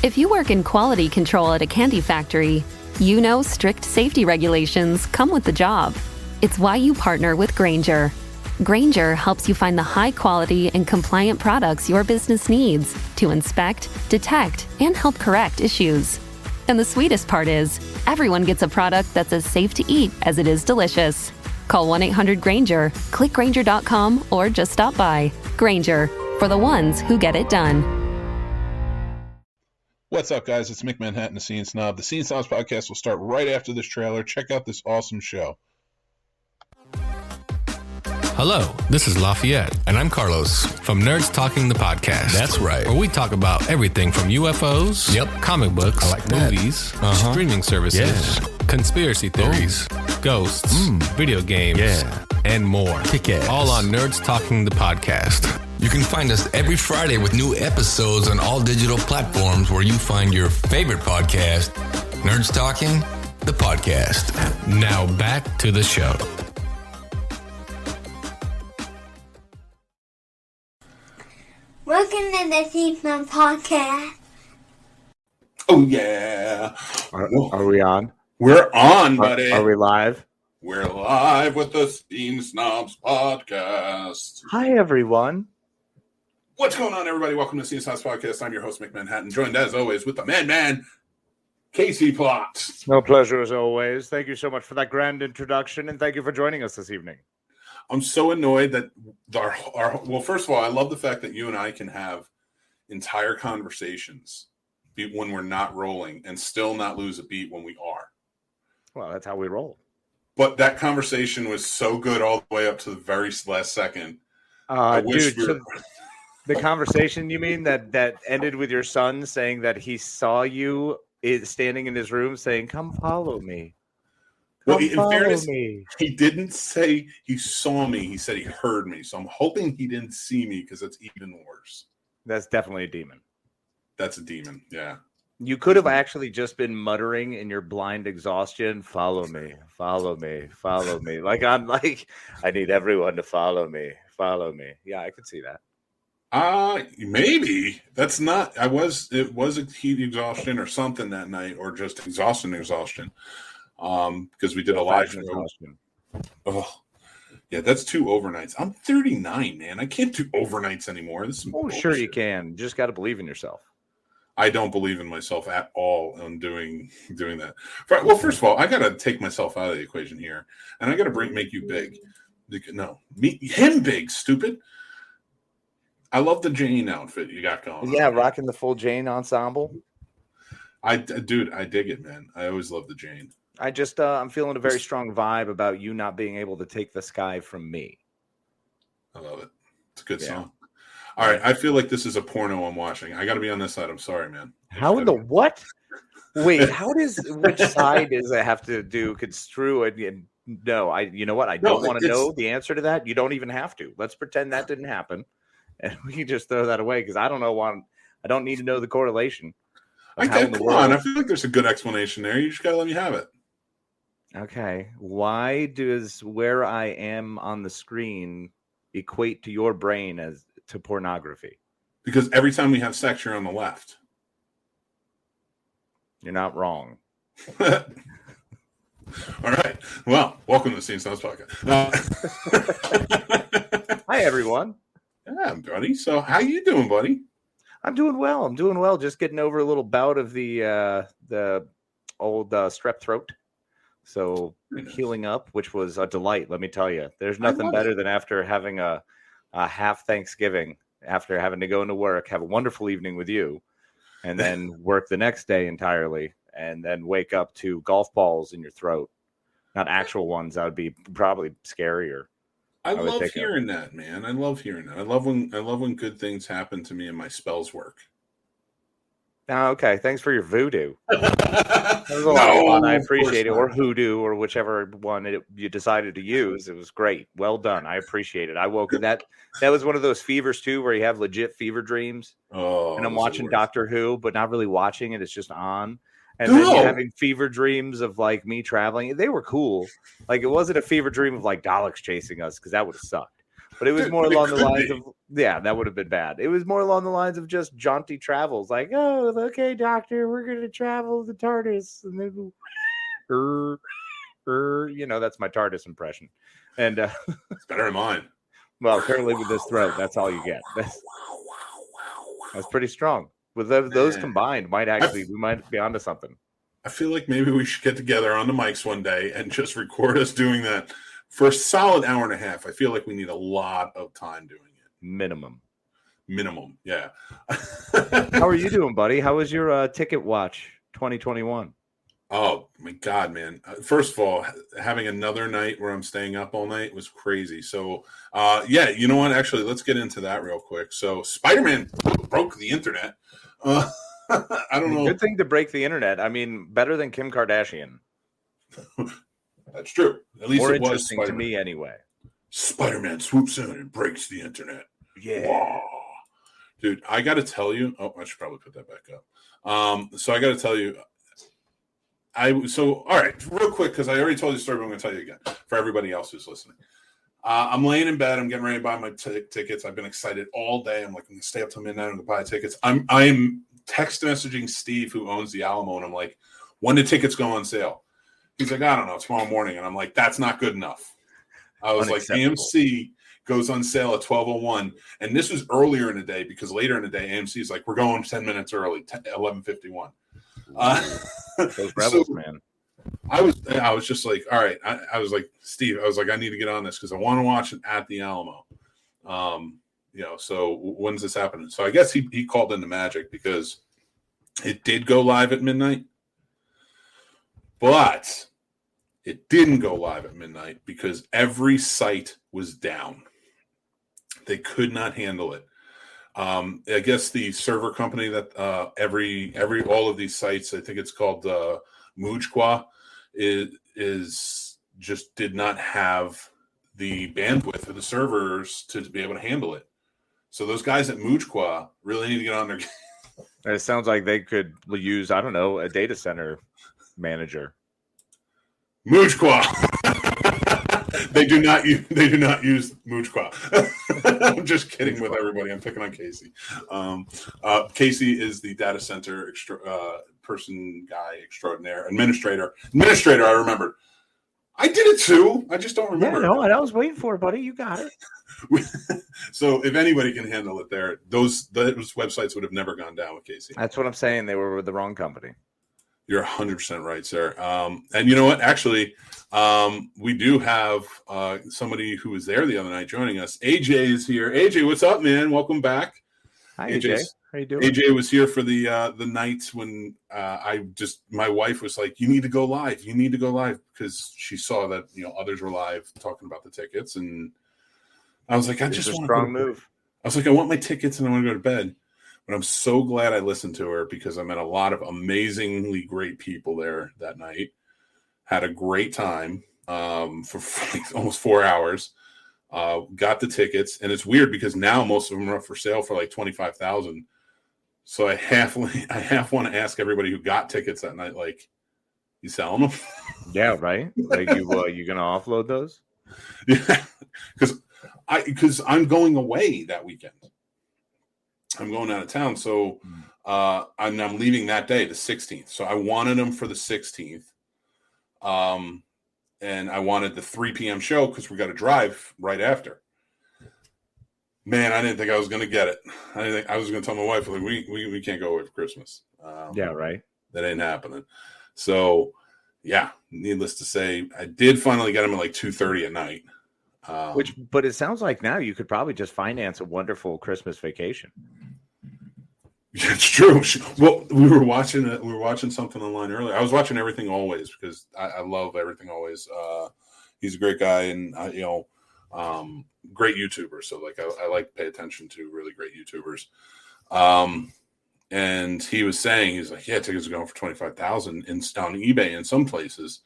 If you work in quality control at a candy factory, you know strict safety regulations come with the job. It's why you partner with Grainger. Grainger helps you find the high-quality and compliant products your business needs to inspect, detect, and help correct issues. And the sweetest part is, everyone gets a product that's as safe to eat as it is delicious. Call 1-800-GRAINGER, click Grainger.com, or just stop by. Grainger, for the ones who get it done. What's up, guys? It's Mick Manhattan, the Scene Snob. The Scene Snobs podcast will start right after this trailer. Check out this awesome show. Hello, this is Lafayette. And I'm Carlos. From Nerds Talking the Podcast. That's right. Where we talk about everything from UFOs, comic books, movies, streaming services, conspiracy theories, ghosts, video games, and more. Kick-ass. All on Nerds Talking the Podcast. You can find us every Friday with new episodes on all digital platforms where you find your favorite podcast, Nerds Talking the Podcast. Now back to the show. Welcome to the Scene Snobs podcast. Oh, yeah. Are we on? We're on, buddy. Are we live? We're live with the Scene Snobs podcast. Hi, everyone. What's going on, everybody? Welcome to the Scene Snobs podcast. I'm your host, Mick Manhattan, joined as always with the man, Casey Plot. No pleasure as always. Thank you so much for that grand introduction, and thank you for joining us this evening. I'm so annoyed that well, first of all, I love the fact that you and I can have entire conversations when we're not rolling and still not lose a beat when we are. Well, that's how we roll. But that conversation was so good all the way up to the very last second. Dude, the conversation you mean that ended with your son saying that he saw you standing in his room saying, "Come follow me." Well, in fairness, he didn't say he saw me. He said he heard me. So I'm hoping he didn't see me because that's even worse. That's definitely a demon. That's a demon, yeah. You could have actually just been muttering in your blind exhaustion, "Follow me, follow me, follow me." I need everyone to follow me, follow me. Yeah, I could see that. Maybe. That's not, it was a heat exhaustion or something that night, or just exhaustion. Because we did a live show. Oh, yeah, that's 2 overnights. I'm 39, man. I can't do overnights anymore. This is bullshit. Sure you can. You just got to believe in yourself. I don't believe in myself at all on doing that. Well, first of all, I got to take myself out of the equation here, and I got to make you big. No, him big, stupid. I love the Jane outfit you got going. Yeah, rocking the full Jane ensemble. Dude, I dig it, man. I always love the Jane. I just, I'm feeling a very strong vibe about you not being able to take the sky from me. I love it. It's a good song. All right. I feel like this is a porno I'm watching. I got to be on this side. I'm sorry, man. How in the what? Wait, which side does it have to do construe it? No, you know what? I don't want to know the answer to that. You don't even have to. Let's pretend that didn't happen. And we can just throw that away because I don't know I don't need to know the correlation. Come on. I feel like there's a good explanation there. You just got to let me have it. Okay. Why does where I am on the screen equate to your brain as to pornography? Because every time we have sex, you're on the left. You're not wrong. All right. Well, welcome to the Scene Snobs podcast. Hi, everyone. Yeah, buddy. So how you doing, buddy? I'm doing well. Just getting over a little bout of the old strep throat. So healing up, which was a delight, let me tell you. There's nothing better than after having a half Thanksgiving, after having to go into work, have a wonderful evening with you, and then work the next day entirely, and then wake up to golf balls in your throat. Not actual ones. That would be probably scarier. I love hearing that, man. I love hearing that. I love when good things happen to me and my spells work. Okay, thanks for your voodoo. That was a lot of fun. I appreciate it. Or hoodoo, or whichever one you decided to use. It was great. Well done. I appreciate it. I woke up. That was one of those fevers too, where you have legit fever dreams. Oh, and I'm watching Doctor Who, but not really watching it. It's just on. And then you're having fever dreams of like me traveling. They were cool. Like it wasn't a fever dream of like Daleks chasing us because that would have sucked. But it was Dude, more it along the could lines be. of, that would have been bad. It was more along the lines of just jaunty travels. Like, oh, okay, doctor, we're going to travel the TARDIS. And then that's my TARDIS impression. And, It's better than mine. well, currently with this throat, that's all you get. That's pretty strong. With those combined, we might be onto something. I feel like maybe we should get together on the mics one day and just record us doing that for a solid hour and a half. I feel like we need a lot of time doing it. Minimum, yeah. How are you doing, buddy? How was your Ticket Watch 2021? Oh my God, man. First of all, having another night where I'm staying up all night was crazy. So, yeah, you know what? Actually, let's get into that real quick. So Spider-Man broke the internet. I don't know. Good thing to break the internet. I mean, better than Kim Kardashian. That's true. At least More it was interesting to Spider-Man. me anyway. Spider-Man swoops in and breaks the internet. Yeah. Wow. Dude, I got to tell you. Oh, I should probably put that back up. So I got to tell you. All right, real quick, because I already told you the story, but I'm going to tell you again for everybody else who's listening. I'm laying in bed. I'm getting ready to buy my tickets. I've been excited all day. I'm like, I'm going to stay up till midnight. I'm going to buy tickets. I'm text messaging Steve, who owns the Alamo, and I'm like, when do tickets go on sale? He's like, I don't know, tomorrow morning. And I'm like, that's not good enough. I was like, AMC goes on sale at 12:01, and this was earlier in the day because later in the day, AMC is like, we're going 10 minutes early, 11:51. Those rebels, man. I was just like, all right. I was like, Steve, I was like, I need to get on this because I want to watch it at the Alamo. So when's this happening? So I guess he called into Magic because it did go live at midnight, but it didn't go live at midnight because every site was down. They could not handle it. I guess the server company that all of these sites, I think it's called Mujqua, is just did not have the bandwidth of the servers to be able to handle it. So those guys at Mujqua really need to get on their game. It sounds like they could use, I don't know, a data center manager. Mujqua. They do not use Mujqua. I'm just kidding with everybody. I'm picking on Casey. Casey is the data center guy extraordinaire, administrator. I remembered. I did it too. I just don't remember. Yeah, no, I was waiting for it, buddy. You got it. So if anybody can handle it, those websites would have never gone down with Casey. That's what I'm saying. They were with the wrong company. You're 100% right, sir. And you know what? Actually, we do have somebody who was there the other night joining us. AJ is here. AJ, what's up, man? Welcome back. Hi, AJ. How you doing? AJ was here for the nights when my wife was like, "You need to go live. You need to go live," because she saw that others were live talking about the tickets, and I was like, "I just want a strong move." I was like, "I want my tickets and I want to go to bed." But I'm so glad I listened to her because I met a lot of amazingly great people there that night. Had a great time for like almost 4 hours. Got the tickets, and it's weird because now most of them are up for sale for like $25,000. So I half want to ask everybody who got tickets that night, like, you selling them? Yeah, right. Like you gonna offload those? Yeah, because I'm going away that weekend. I'm going out of town, so I'm leaving that day, the 16th. So I wanted them for the 16th, and I wanted the 3 p.m. show because we got to drive right after. Man, I didn't think I was going to get it. I didn't think I was going to tell my wife, like, we can't go away for Christmas. Yeah, right. That ain't happening. So, yeah, needless to say, I did finally get them at like 2:30 at night. But it sounds like now you could probably just finance a wonderful Christmas vacation. Yeah, it's true. Well, we were watching something online earlier. I was watching Everything Always because I love Everything Always. He's a great guy and great YouTuber. So like I like to pay attention to really great YouTubers. And he was saying, he's like, yeah, tickets are going for $25,000 on eBay in some places.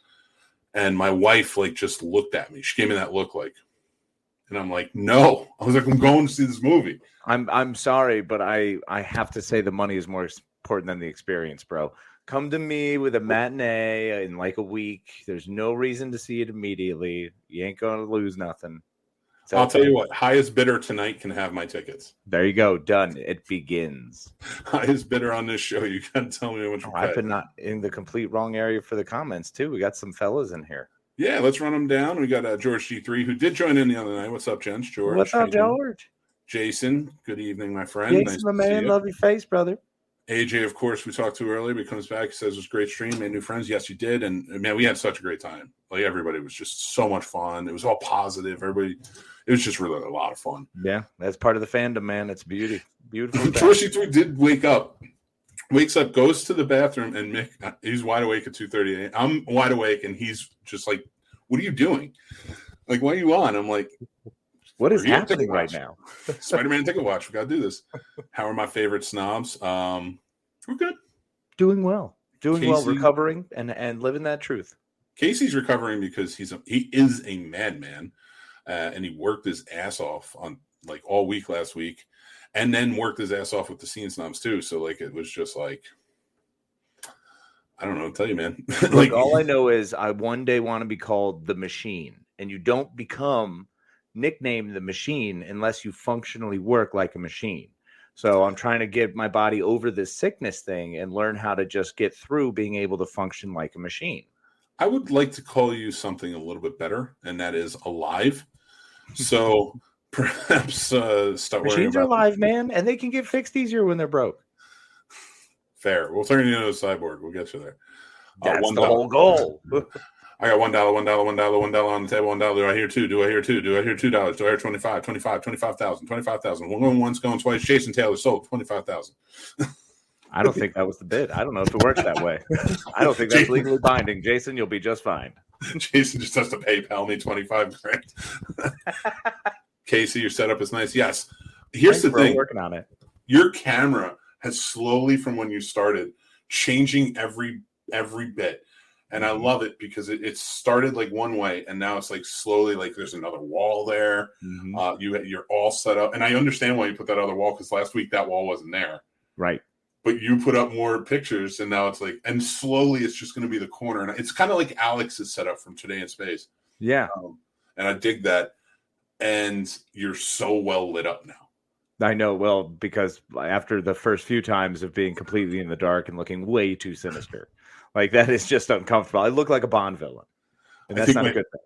And my wife like just looked at me. She gave me that look like, and I'm like, no. I was like, I'm going to see this movie. I'm sorry, but I have to say the money is more important than the experience, bro. Come to me with a matinee in like a week. There's no reason to see it immediately. You ain't going to lose nothing. I'll tell you what, highest bidder tonight can have my tickets. There you go. Done. It begins. Highest bidder on this show. You got to tell me how much we're I've been not in the complete wrong area for the comments, too. We got some fellas in here. Yeah, let's run them down. We got George G3, who did join in the other night. What's up, gents? George. What's up, George? Jason, good evening, my friend. Jason, my man. Love your face, brother. AJ, of course, we talked to earlier, but he comes back. He says it was a great stream, made new friends. Yes, you did. And man, we had such a great time. Like everybody was just so much fun. It was all positive. Everybody, it was just really a lot of fun. Yeah, that's part of the fandom, man. It's beautiful. George G3 did wakes up, goes to the bathroom, and Mick, he's wide awake at 2:30 a.m. I'm wide awake, and he's just like, "What are you doing? Like, why are you on?" I'm like, "What is happening right now?" Spider-Man ticket watch. We got to do this. How are my favorite snobs? We're good. Doing well, recovering and living that truth. Casey's recovering because he is a madman, and he worked his ass off on like all week last week. And then worked his ass off with the Scene Snobs too. So like it was just like, I don't know what to tell you, man. Like all I know is I one day want to be called the Machine, and you don't become nicknamed the Machine unless you functionally work like a machine. So I'm trying to get my body over this sickness thing and learn how to just get through being able to function like a machine. I would like to call you something a little bit better, and that is alive. So. Perhaps start machines are alive, man, and they can get fixed easier when they're broke. Fair. We'll turn you into a cyborg. We'll get you there. That's the whole goal. I got $1 on the table. $1. Do I hear $2? Do I hear $2? Do I hear $2? Do I hear 25? 25,000. 25,000. One going once, going twice. Jason Taylor sold 25,000. I don't think that was the bid. I don't know if it works that way. I don't think that's legally binding. Jason, you'll be just fine. Jason just has to PayPal me $25,000. Casey, your setup is nice. Yes. Here's the thing. Working on it. Your camera has slowly, from when you started, changing every bit. And I love it because it started like one way, and now it's like slowly like there's another wall there. Mm-hmm. You're all set up. And I understand why you put that other wall, because last week that wall wasn't there. Right. But you put up more pictures, and now it's like, and slowly it's just going to be the corner. And it's kind of like Alex's setup from Today in Space. Yeah. And I dig that. And you're so well lit up now. I know, well, because after the first few times of being completely in the dark and looking way too sinister, like that is just uncomfortable. I look like a Bond villain, and that's not a good thing.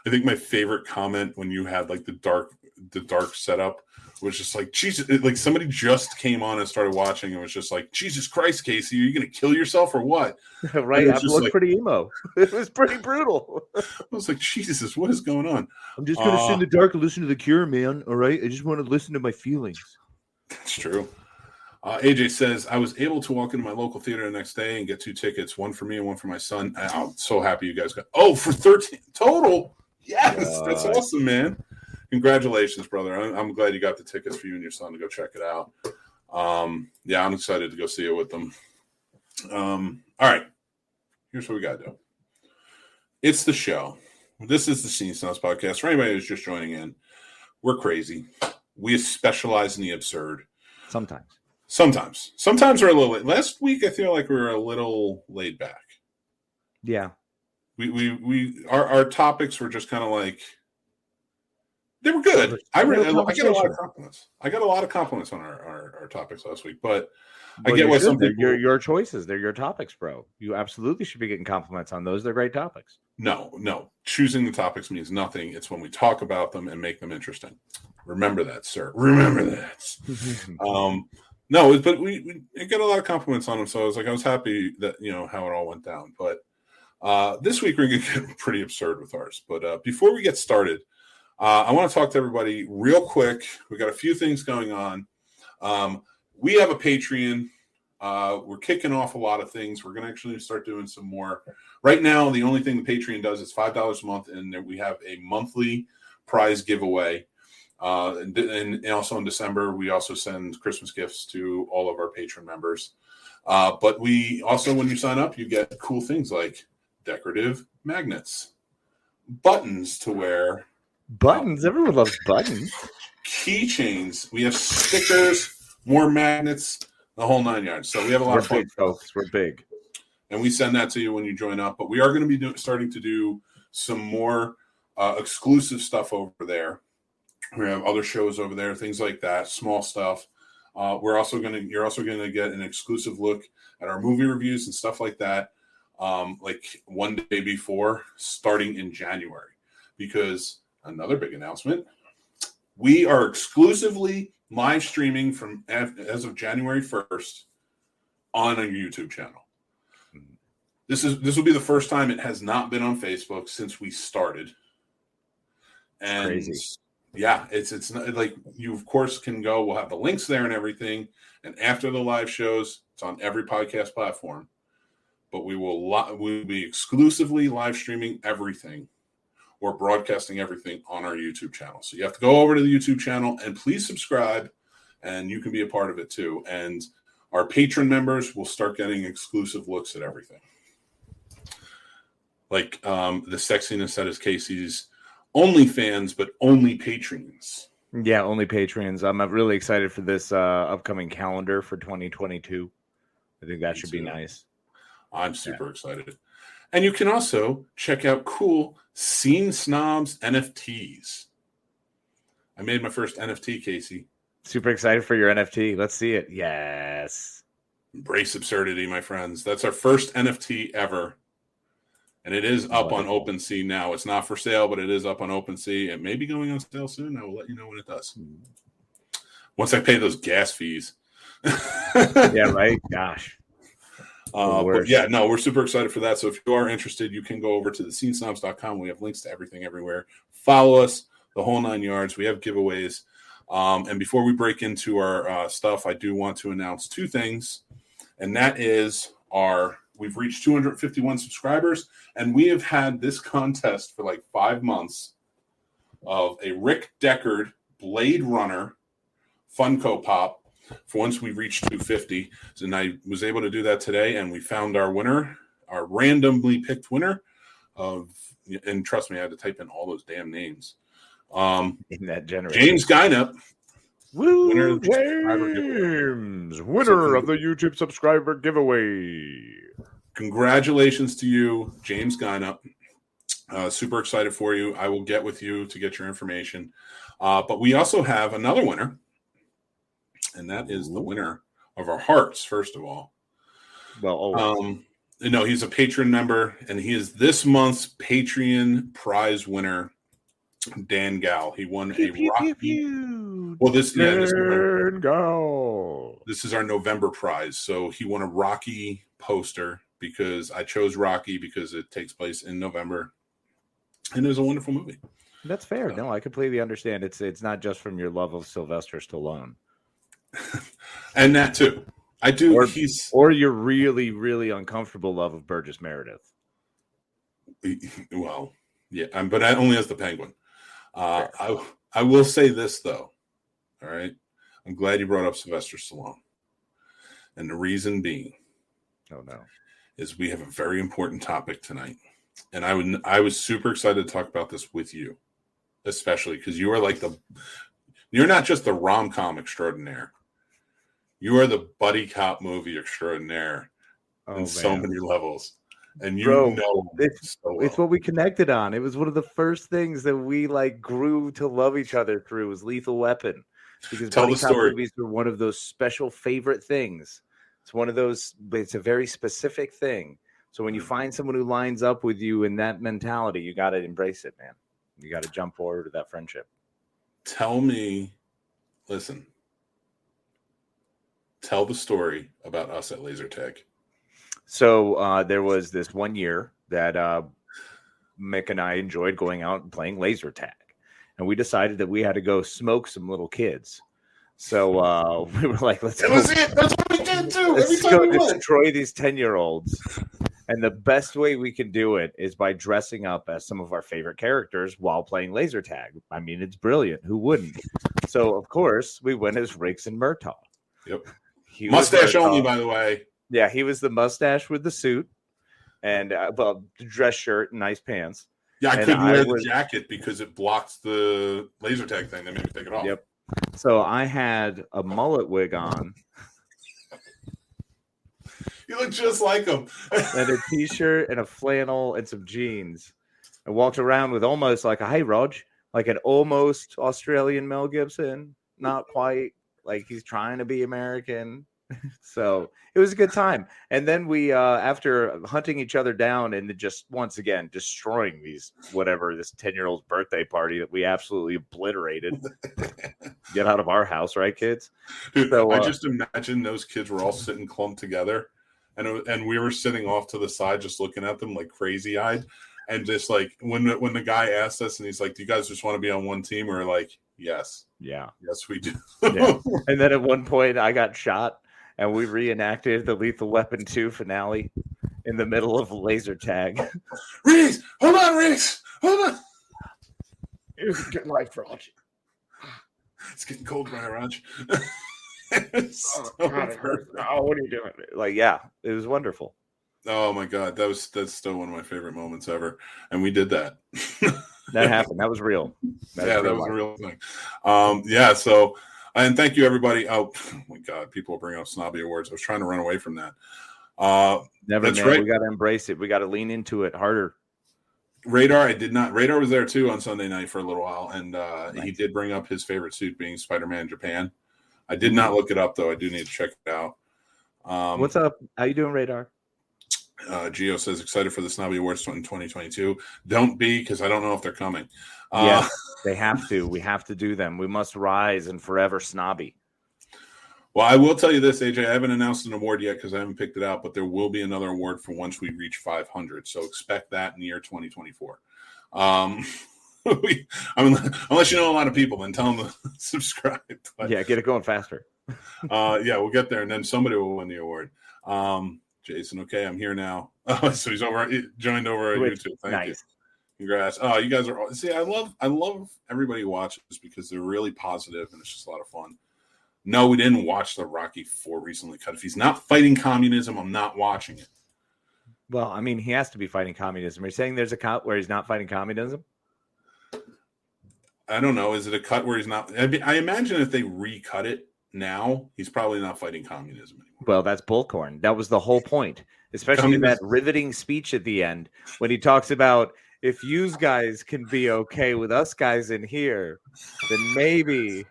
I think my favorite comment when you had like the dark setup was just like, Jesus, like somebody just came on and started watching and was just like, Jesus Christ, Casey, are you going to kill yourself or what? Right. I looked like, pretty emo. It was pretty brutal. I was like, Jesus, what is going on? I'm just going to sit in the dark and listen to The Cure, man. All right. I just want to listen to my feelings. That's true. AJ says, I was able to walk into my local theater the next day and get 2 tickets, one for me and one for my son. I'm so happy you guys got. Oh, for 13 total. Yes. That's awesome, man. Congratulations, brother. I'm glad you got the tickets for you and your son to go check it out. Yeah, I'm excited to go see it with them. All right. Here's what we got to do. It's the show. This is the Scene Snobs podcast. For anybody who's just joining in, we're crazy. We specialize in the absurd. Sometimes we're a little late. Last week, I feel like we were a little laid back. Yeah. Our topics were just kind of like, they were good. I got a lot of compliments. I got a lot of compliments on our topics last week, but I get why some people. They're your choices. They're your topics, bro. You absolutely should be getting compliments on those. They're great topics. No. Choosing the topics means nothing. It's when we talk about them and make them interesting. Remember that, sir. Remember that. No, but we got a lot of compliments on them, so I was happy that how it all went down. But this week we're going to get pretty absurd with ours. But before we get started, I want to talk to everybody real quick. We got a few things going on. We have a Patreon. We're kicking off a lot of things. We're going to actually start doing some more. Right now, the only thing the Patreon does is $5 a month, and we have a monthly prize giveaway. And also in December, we also send Christmas gifts to all of our patron members. But we also, when you sign up, you get cool things like decorative magnets, buttons to wear. Buttons? Everyone loves buttons. Keychains. We have stickers, more magnets, the whole 9 yards. So we have a lot of fun. Big, folks. We're big. And we send that to you when you join up. But we are going to be starting to do some more exclusive stuff over there. We have other shows over there, things like that, small stuff. You're also gonna get an exclusive look at our movie reviews and stuff like that, like one day before, starting in January. Because another big announcement, we are exclusively live streaming from as of January 1st on a YouTube channel. This will be the first time it has not been on Facebook since we started. And Crazy. Yeah, it's not, like, you of course can go. We'll have the links there and everything. And after the live shows, it's on every podcast platform. But we'll be exclusively live streaming everything, or broadcasting everything on our YouTube channel. So you have to go over to the YouTube channel and please subscribe, and you can be a part of it too. And our patron members will start getting exclusive looks at everything. Like the sexiness that is Casey's OnlyFans, but only patrons. Yeah, only patrons. I'm really excited for this upcoming calendar for 2022. I think that should be nice. I'm super excited. And you can also check out cool Scene Snobs NFTs. I made my first NFT, Casey. Super excited for your NFT. Let's see it. Yes. Embrace absurdity, my friends. That's our first NFT ever. And it is up on OpenSea now. It's not for sale, but it is up on OpenSea. It may be going on sale soon. I will let you know when it does. Once I pay those gas fees. Yeah, right? Gosh. But yeah, no, we're super excited for that. So if you are interested, you can go over to the scenesnobs.com. We have links to everything everywhere. Follow us, the whole 9 yards. We have giveaways. And before we break into our stuff, I do want to announce two things. And that is we've reached 251 subscribers, and we have had this contest for like 5 months of a Rick Deckard Blade Runner Funko Pop for once we reached 250. And I was able to do that today, and we found our winner, our randomly picked winner and trust me, I had to type in all those damn names. In that generation. James Guinup. Woo, Winner of the James, winner of the YouTube subscriber giveaway. Congratulations to you, James Guinup. Super excited for you. I will get with you to get your information. But we also have another winner, and that is the winner of our hearts, first of all. Well, no, he's a patron member, and he is this month's Patreon prize winner, Dan Gal. He won a Rocky. Well, this is our November prize. So he won a Rocky poster because I chose Rocky because it takes place in November, and it was a wonderful movie. That's fair. No, I completely understand. It's not just from your love of Sylvester Stallone, and that too. I do. Or your really, really uncomfortable love of Burgess Meredith. Well, yeah, but only as the Penguin. I will say this though. All right, I'm glad you brought up Sylvester Stallone, and the reason being, is we have a very important topic tonight, and I was super excited to talk about this with you, especially because you are you're not just the rom-com extraordinaire, you are the buddy cop movie extraordinaire so many levels. And it's what we connected on. It was one of the first things that we grew to love each other through was Lethal Weapon, because buddy cop movies were one of those special favorite things. It's one of those, but it's a very specific thing. So when you find someone who lines up with you in that mentality, you got to embrace it, man. You got to jump forward to that friendship. Tell the story about us at Laser Tag. So there was this one year that Mick and I enjoyed going out and playing laser tag. And we decided that we had to go smoke some little kids. So we were like, That's what we did too. Let's go destroy these 10-year-olds. And the best way we can do it is by dressing up as some of our favorite characters while playing laser tag. I mean, it's brilliant. Who wouldn't? So, of course, we went as Riggs and Murtaugh. Yep. Mustache only, by the way. Yeah, he was the mustache with the suit and, dress shirt and nice pants. Yeah, I couldn't wear the jacket because it blocks the laser tag thing. They made me take it off. Yep. So I had a mullet wig on. You look just like him. And a t-shirt and a flannel and some jeans. I walked around with almost like a, hey, Rog, like an almost Australian Mel Gibson, not quite. Like he's trying to be American. So it was a good time. And then we, after hunting each other down and just once again destroying this 10-year-old's birthday party that we absolutely obliterated. Get out of our house, right, kids? Dude, So, I just imagine those kids were all sitting clumped together, and we were sitting off to the side just looking at them like crazy eyed, and just like when the guy asked us and he's like, "Do you guys just want to be on one team?" We're like, "Yes, yeah, we do." yeah. And then at one point, I got shot. And we reenacted the Lethal Weapon 2 finale in the middle of laser tag. Reese, hold on, Reese, hold on. It was a good life for Archie. It's getting cold, right, Raj? Oh, God, it hurts. Oh, what are you doing? Like, yeah, it was wonderful. Oh my God, that's still one of my favorite moments ever, and we did that. That happened. That was real. That was a real thing. Yeah. So. And thank you, everybody. Oh my God, people bring up snobby awards. I was trying to run away from that. Never, that's man. right. We got to embrace it. We got to lean into it harder. Radar, I did not. Radar was there too on Sunday night for a little while, and he did bring up his favorite suit being Spider-Man Japan. I did not look it up though. I do need to check it out. What's up? How you doing, Radar? Gio says excited for the Snobby Awards in 2022. Don't be, because I don't know if they're coming. Yes, they have to. We have to do them. We must rise and forever snobby. Well, I will tell you this, AJ. I haven't announced an award yet because I haven't picked it out, but there will be another award for once we reach 500. So expect that in the year 2024. Unless you know a lot of people, then tell them to subscribe. But, yeah, get it going faster. Yeah, we'll get there, and then somebody will win the award. Jason, okay, I'm here now. So he's joined over at YouTube. Thank you. Congrats. Oh, you guys are see, I love everybody who watches because they're really positive and it's just a lot of fun. No, we didn't watch the Rocky IV recently cut. If he's not fighting communism, I'm not watching it. Well, I mean, he has to be fighting communism. Are you saying there's a cut where he's not fighting communism? I don't know. Is it a cut where he's not? I imagine if they recut it now, he's probably not fighting communism anymore. Well, that's bullcorn. That was the whole point, especially in that riveting speech at the end when he talks about if you guys can be okay with us guys in here, then maybe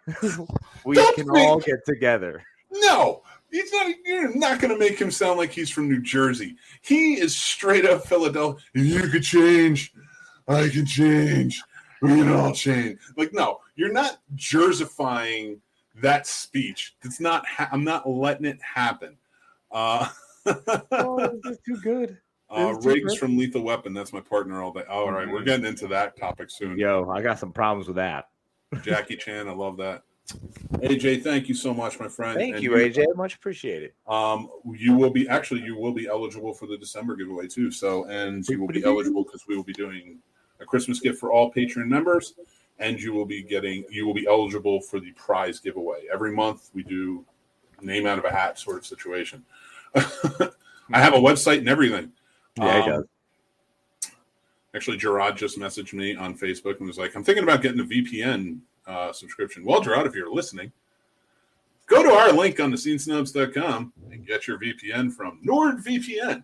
we can all get together. No, he's not. You're not going to make him sound like he's from New Jersey. He is straight up Philadelphia. You could change. I can change. We can all change. Like, no, you're not Jerseyfying that speech. It's not. I'm not letting it happen. Oh, this is too good. Riggs from Lethal Weapon. That's my partner all day. All right, we're getting into that topic soon. Yo, I got some problems with that. Jackie Chan, I love that. AJ, thank you so much, my friend. Thank you, AJ. Much appreciated. You will be eligible for the December giveaway too. So, and you will be eligible because we will be doing a Christmas gift for all Patreon members, and you will be eligible for the prize giveaway. Every month we do name out of a hat sort of situation. I have a website and everything. Yeah, he does. Actually, Gerard just messaged me on Facebook and was like, I'm thinking about getting a VPN subscription. Well, Gerard, if you're listening, go to our link on the scenesnubs.com and get your VPN from NordVPN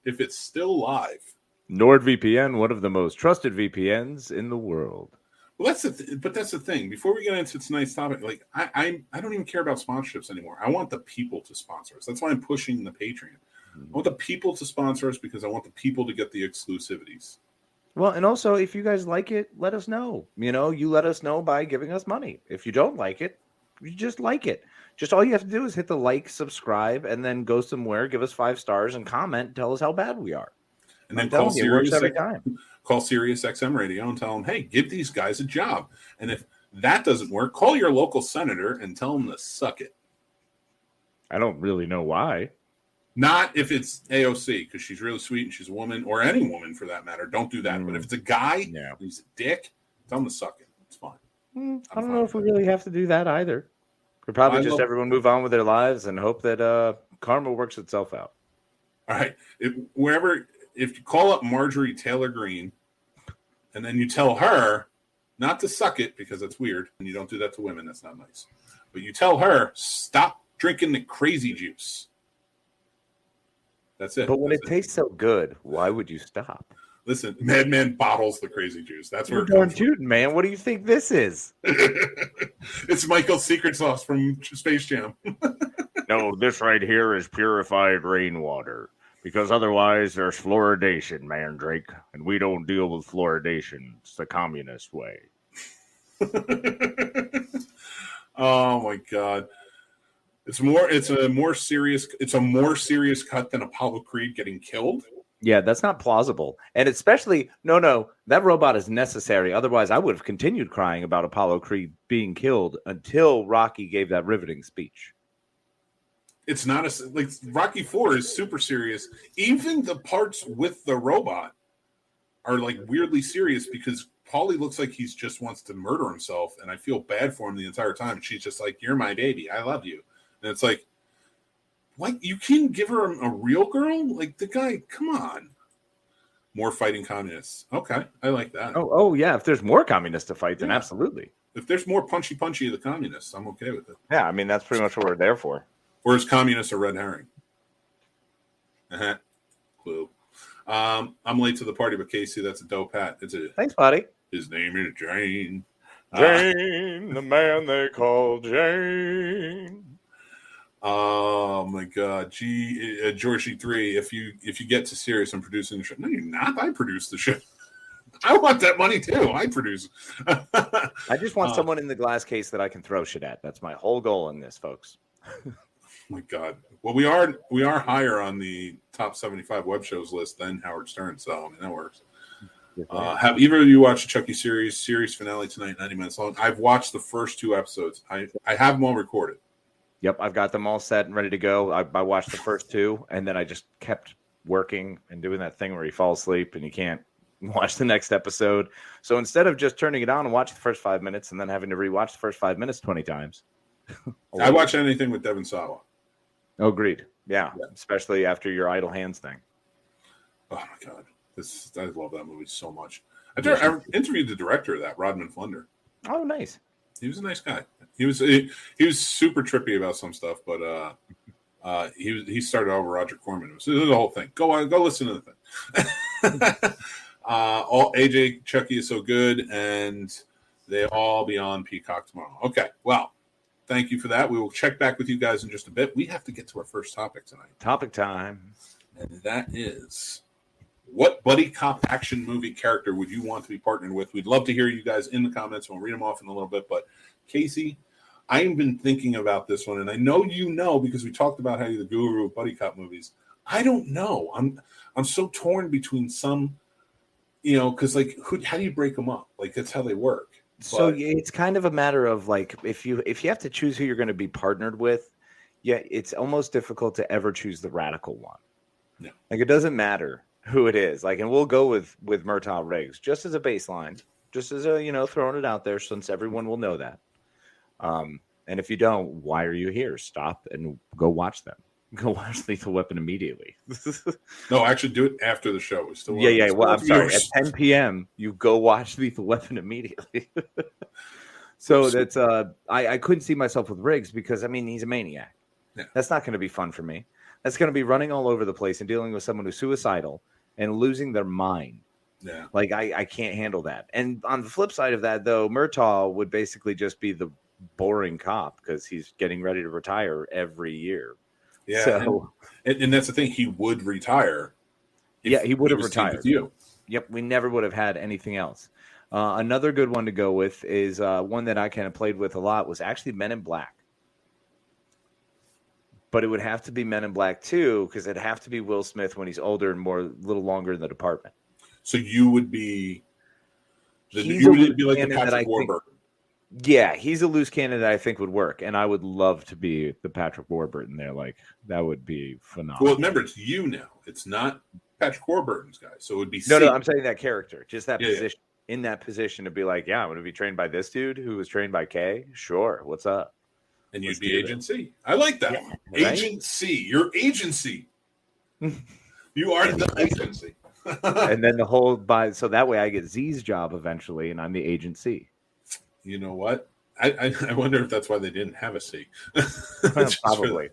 if it's still live. NordVPN, one of the most trusted VPNs in the world. Well, that's the thing. Before we get into tonight's topic, like I don't even care about sponsorships anymore. I want the people to sponsor us. That's why I'm pushing the Patreon. I want the people to sponsor us because I want the people to get the exclusivities. Well, and also, if you guys like it, let us know. You let us know by giving us money. If you don't like it, you just like it. Just all you have to do is hit the like, subscribe, and then go somewhere, give us 5 stars, and comment. Tell us how bad we are. And then call Sirius XM Radio and tell them, hey, give these guys a job. And if that doesn't work, call your local senator and tell them to suck it. I don't really know why. Not if it's AOC, because she's really sweet and she's a woman, or any woman for that matter. Don't do that. But if it's a guy, he's a dick, tell him to suck it. It's fine. I don't know if we really have to do that either. We'll probably everyone move on with their lives and hope that karma works itself out. All right. If you call up Marjorie Taylor Greene and then you tell her not to suck it because that's weird, and you don't do that to women, that's not nice. But you tell her, stop drinking the crazy juice. That's it. But when it tastes so good, why would you stop? Listen, Madman bottles the crazy juice. That's where You're it comes darn tootin', man. What do you think this is? It's Michael's secret sauce from Space Jam. No, this right here is purified rainwater. Because otherwise there's fluoridation, Mandrake. And we don't deal with fluoridation. It's the communist way. Oh my God. It's a more serious cut than Apollo Creed getting killed. Yeah, that's not plausible. And especially, no, that robot is necessary. Otherwise, I would have continued crying about Apollo Creed being killed until Rocky gave that riveting speech. It's not like Rocky 4 is super serious. Even the parts with the robot are like weirdly serious because Paulie looks like he just wants to murder himself, and I feel bad for him the entire time. She's just like, "You're my baby. I love you." And it's like, what? You can give her a real girl? Like the guy, come on. More fighting communists. Okay, I like that. Oh yeah. If there's more communists to fight, then absolutely. If there's more punchy of the communists, I'm okay with it. Yeah, I mean that's pretty much what we're there for. Or is communists a red herring? Clue. I'm late to the party, but Casey, that's a dope hat. Thanks, buddy. His name is Jane. Jane, the man they call Jane. Oh my God, Georgie 3. If you get to Sirius, I'm producing the show. No, you're not. I produce the show. I want that money too. I produce. I just want someone in the glass case that I can throw shit at. That's my whole goal in this, folks. My God. Well, we are higher on the top 75 web shows list than Howard Stern, so I mean that works. Have either of you watched Chucky series finale tonight, 90 minutes long? I've watched the first 2 episodes. I have them all recorded. Yep, I've got them all set and ready to go. I watched the first 2, and then I just kept working and doing that thing where you fall asleep and you can't watch the next episode. So instead of just turning it on and watch the first 5 minutes and then having to rewatch the first 5 minutes 20 times. I watch anything with Devin Sawa. Oh, agreed. Yeah, especially after your Idle Hands thing. Oh my God, I love that movie so much. I interviewed the director of that, Rodman Flunder. Oh, nice. He was a nice guy. He was super trippy about some stuff, but he started over Roger Corman. It was the whole thing. Go listen to the thing. All AJ Chucky is so good, and they all be on Peacock tomorrow. Okay, well. Thank you for that. We will check back with you guys in just a bit. We have to get to our first topic tonight. Topic time. And that is, what buddy cop action movie character would you want to be partnered with? We'd love to hear you guys in the comments. We'll read them off in a little bit. But Casey, I've been thinking about this one, and I know you know because we talked about how you're the guru of buddy cop movies. I don't know. I'm so torn between some, because like how do you break them up? Like that's how they work. So it's kind of a matter of like if you have to choose who you're going to be partnered with, it's almost difficult to ever choose the radical one. No. Like it doesn't matter who it is. Like, and we'll go with Murtaugh Riggs just as a baseline, just as a throwing it out there since everyone will know that. And if you don't, why are you here? Stop and go watch them. Go watch Lethal Weapon immediately. No, actually do it after the show. We still Well, I'm sorry. At 10 p.m., you go watch Lethal Weapon immediately. So that's I couldn't see myself with Riggs because I mean he's a maniac. Yeah. That's not going to be fun for me. That's going to be running all over the place and dealing with someone who's suicidal and losing their mind. Yeah, like I can't handle that. And on the flip side of that, though, Murtaugh would basically just be the boring cop because he's getting ready to retire every year. Yeah, so, and that's the thing. He would retire. He would have retired. With you. Yep, we never would have had anything else. Another good one to go with is one that I kind of played with a lot was actually Men in Black. But it would have to be Men in Black 2 because it'd have to be Will Smith when he's older and a little longer in the department. So you would be like the Patrick Warburton. Yeah, he's a loose cannon that I think would work, and I would love to be the Patrick Warburton there. Like that would be phenomenal. Well, remember, it's you now. It's not Patrick Warburton's guy, so it would be no. I'm saying that character, just that position, in that position to be like, I'm going to be trained by this dude who was trained by K. Sure, what's up? And you'd be Agent C. I like that. Yeah, right? Agent C. Your agency. You are the agency. And then so that way I get Z's job eventually, and I'm the Agent C. You know what? I wonder if that's why they didn't have a C. Probably.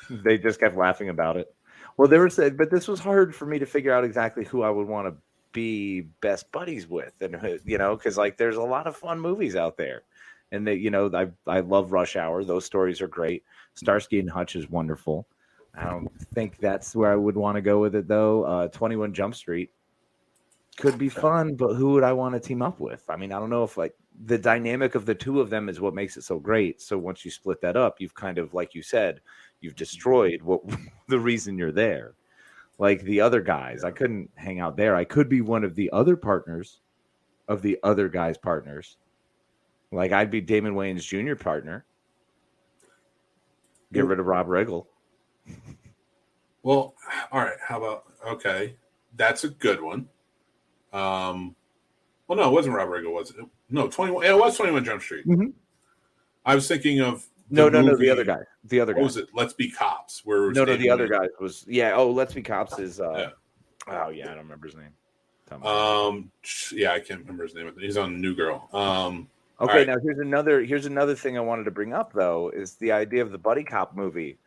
They just kept laughing about it. Well, but this was hard for me to figure out exactly who I would want to be best buddies with, and because like there's a lot of fun movies out there, and I love Rush Hour. Those stories are great. Starsky and Hutch is wonderful. I don't think that's where I would want to go with it though. 21 Jump Street could be fun, but who would I want to team up with? I mean, I don't know if like the dynamic of the two of them is what makes it so great. So once you split that up, you've kind of, like you said, you've destroyed what the reason you're there. Like the other guys, I couldn't hang out there. I could be one of the other partners of the other guy's partners. Like I'd be Damon Wayans' junior partner. Get rid of Rob Riggle. Well, all right. How about that's a good one. Well, no, it wasn't Rob Riggle, was it? No, 21. It was 21 Jump Street. Mm-hmm. I was thinking of no, the other guy. The other guy. What was it? Let's Be Cops. Where no, the other guy was Let's Be Cops is. Yeah. Oh yeah, I don't remember his name. Yeah, I can't remember his name. He's on New Girl. Okay, right. Now here's another thing I wanted to bring up though is the idea of the buddy cop movie.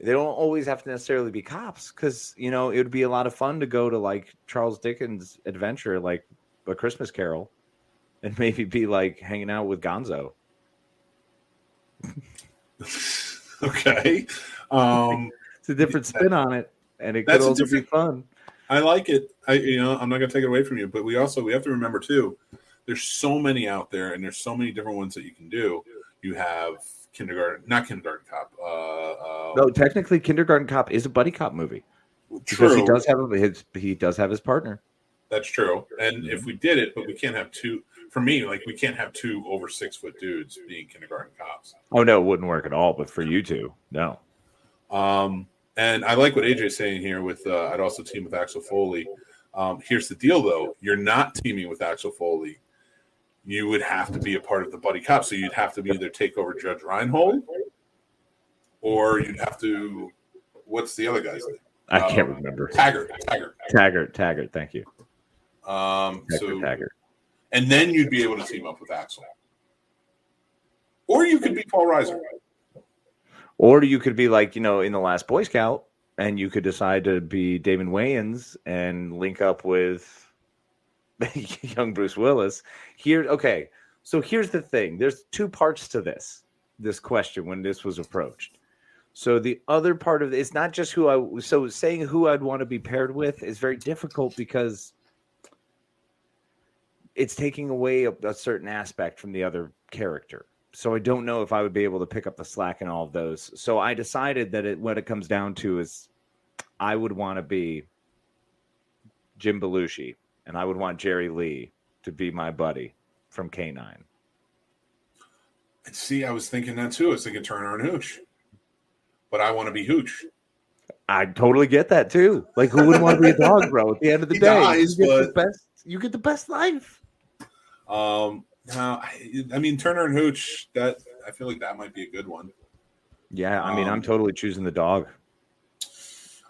They don't always have to necessarily be cops because it would be a lot of fun to go to like Charles Dickens' adventure, like A Christmas Carol, and maybe be like hanging out with Gonzo. Okay, it's a different spin on it, and it could also be fun. I like it. I'm not going to take it away from you, but we have to remember too. There's so many out there, and there's so many different ones that you can do. You have not Kindergarten Cop. No, technically, Kindergarten Cop is a buddy cop movie because he does have his partner. That's true. And if we did it, but we can't have two. For me, like we can't have two over 6 foot dudes being kindergarten cops. Oh no, it wouldn't work at all. But for you two, no. And I like what AJ's saying here. With I'd also team with Axel Foley. Here's the deal, though: you're not teaming with Axel Foley. You would have to be a part of the buddy cop. So you'd have to either take over Judge Reinhold, or you'd have to. What's the other guy's name? I can't remember. Taggart. Thank you. Taggart. And then you'd be able to team up with Axel. Or you could be Paul Reiser. Or you could be like, in The Last Boy Scout, and you could decide to be Damon Wayans and link up with young Bruce Willis. So here's the thing. There's 2 parts to this question when this was approached. So the other part of it's not just saying who I'd want to be paired with is very difficult because it's taking away a certain aspect from the other character. So I don't know if I would be able to pick up the slack in all of those. So I decided that what it comes down to is I would want to be Jim Belushi, and I would want Jerry Lee to be my buddy from K9. See, I was thinking that too. I was thinking Turner and Hooch. But I want to be Hooch. I totally get that too. Like, who wouldn't want to be a dog, bro? At the end of the day, you get the best life. I mean, Turner and Hooch. That I feel like that might be a good one. Yeah, I mean, I'm totally choosing the dog.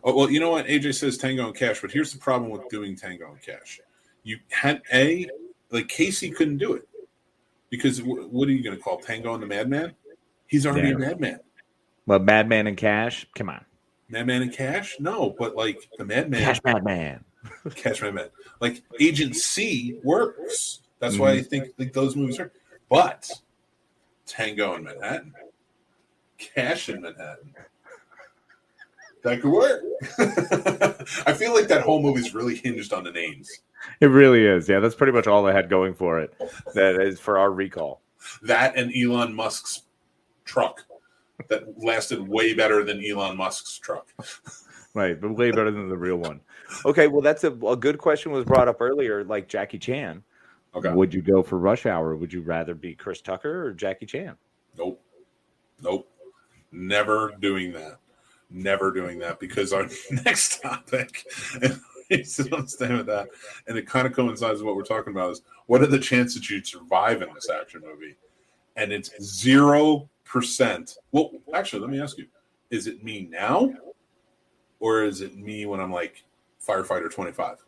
Oh well, you know what? AJ says Tango and Cash, but here's the problem with doing Tango and Cash. You had Casey couldn't do it because what are you going to call Tango and the Madman? He's already a madman. Well, Madman and Cash, come on. Madman and Cash? No, but like the Madman. Cash Madman. Cash Madman. Like Agent C works. That's why I think those movies are. But Tango in Manhattan. Cash in Manhattan. That could work. I feel like that whole movie's really hinged on the names. It really is. Yeah, that's pretty much all I had going for it. That is for our recall. That and Elon Musk's truck. That lasted way better than Elon Musk's truck. Right, but way better than the real one. Okay, well, that's a good question was brought up earlier, like Jackie Chan. Okay. Would you go for Rush Hour? Would you rather be Chris Tucker or Jackie Chan? Nope. Never doing that because our next topic, and understand with that, and it kind of coincides with what we're talking about, is what are the chances you'd survive in this action movie? And it's 0%. Well, actually, let me ask you, is it me now or is it me when I'm like firefighter 25?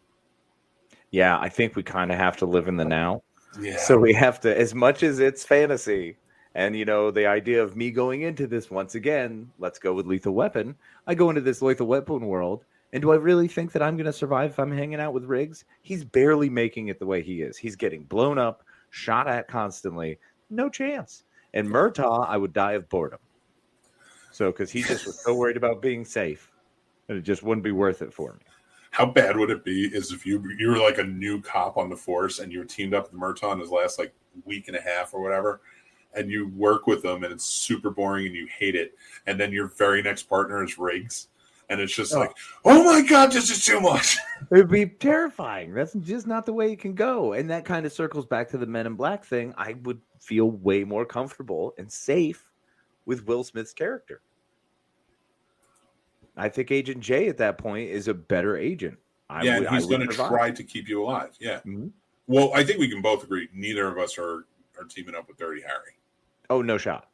Yeah, I think we kind of have to live in the now. Yeah. So we have to, as much as it's fantasy, and the idea of me going into this once again, let's go with Lethal Weapon. I go into this Lethal Weapon world, And do I really think that I'm going to survive if I'm hanging out with Riggs? He's barely making it the way he is. He's getting blown up, shot at constantly. No chance. And Murtaugh, I would die of boredom. So, because he just was so worried about being safe, and it just wouldn't be worth it for me. How bad would it be is if you were like a new cop on the force and you were teamed up with Murtaugh in his last like week and a half or whatever, and you work with them and it's super boring and you hate it, and then your very next partner is Riggs, and it's just like, oh my God, this is too much. It'd be terrifying. That's just not the way it can go. And that kind of circles back to the Men in Black thing. I would feel way more comfortable and safe with Will Smith's character. I think Agent J at that point is a better agent. And he's going to try to keep you alive. Yeah. Mm-hmm. Well, I think we can both agree neither of us are teaming up with Dirty Harry. Oh, no shot.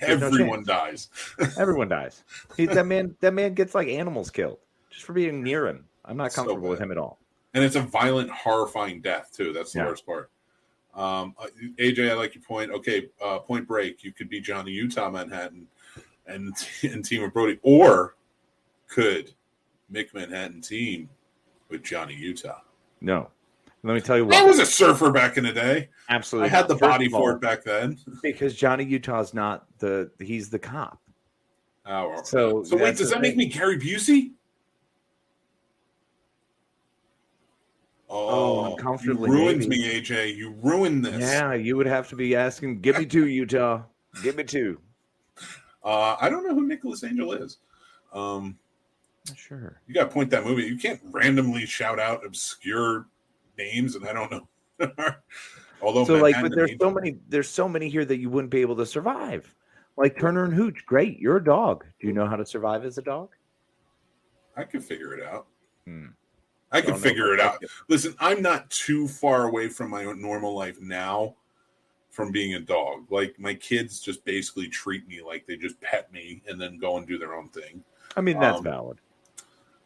Everyone dies. Everyone dies. That man gets like animals killed just for being near him. I'm not comfortable with him at all. And it's a violent, horrifying death too. That's the worst part. AJ, I like your point. Okay, Point Break. You could be Johnny Utah Manhattan and team with Brody, or could Mick Manhattan team with Johnny Utah? No. Let me tell you what. I was a surfer back in the day. Absolutely. I had the body for it back then. Because Johnny Utah's not he's the cop. Oh, okay. So wait, does that make me Gary Busey? Oh, uncomfortably. You ruined me, AJ. You ruined this. Yeah, you would have to be asking, give me 2, Utah. Give me 2. I don't know who Nicholas Angel is. Sure. You got to point that movie. You can't randomly shout out obscure names, and I don't know. Although, so but there's so many here that you wouldn't be able to survive. Like Turner and Hooch, great. You're a dog. Do you know how to survive as a dog? I could figure it out. I can figure it out. Listen, I'm not too far away from my normal life now from being a dog. Like, my kids just basically treat me like they just pet me and then go and do their own thing. I mean, that's valid.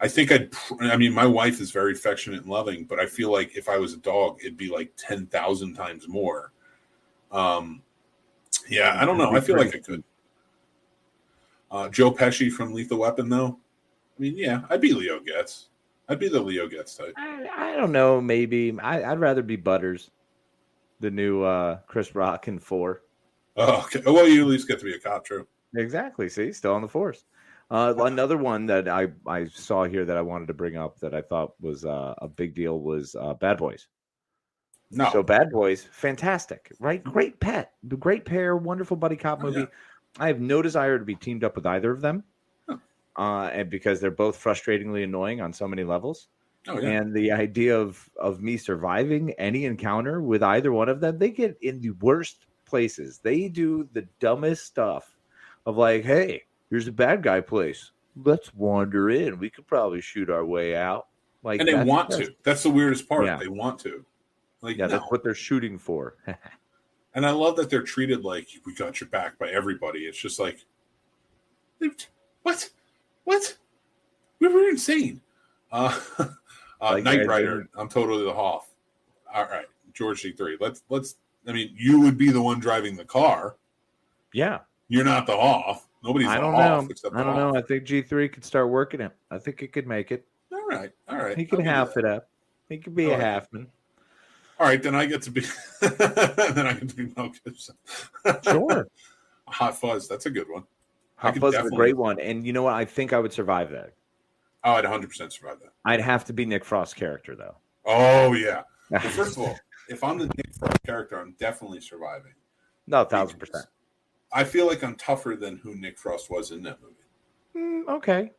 I think my wife is very affectionate and loving, but I feel like if I was a dog, it'd be like 10,000 times more. Yeah, I don't know. I feel like I could. Joe Pesci from Lethal Weapon, though. I mean, yeah, I'd be Leo Getz. I'd be the Leo Getz type. I don't know. Maybe I'd rather be Butters, the new Chris Rock in 4. Oh, okay. Well, you at least get to be a cop, true. Exactly. See, still on the force. Another one that I saw here that I wanted to bring up that I thought was a big deal was Bad Boys. No. So Bad Boys, fantastic, right? Great pet, great pair, wonderful buddy cop movie. Yeah. I have no desire to be teamed up with either of them, and because they're both frustratingly annoying on so many levels. Oh, yeah. And the idea of me surviving any encounter with either one of them, they get in the worst places. They do the dumbest stuff of like, hey, here's a bad guy place. Let's wander in. We could probably shoot our way out. Like, and they want to. That's the weirdest part. Yeah. They want to. Like, yeah, that's what they're shooting for. And I love that they're treated like we got your back by everybody. It's just like, what? We were insane. Like Knight Rider. I'm totally the Hoff. All right, George C3. Let's. I mean, you would be the one driving the car. Yeah, you're not the Hoff. Nobody's. I don't know. I don't know. I think G3 could start working it. I think it could make it. All right. He could half it up. He could be a halfman. All right, then I get to be. Mel Gibson. Sure. Hot Fuzz. That's a good one. Hot Fuzz is a great one, and you know what? I think I would survive that. Oh, I'd 100% survive that. I'd have to be Nick Frost's character, though. Oh yeah. Well, first of all, if I'm the Nick Frost character, I'm definitely surviving. No, 1,000%. I feel like I'm tougher than who Nick Frost was in that movie. Okay.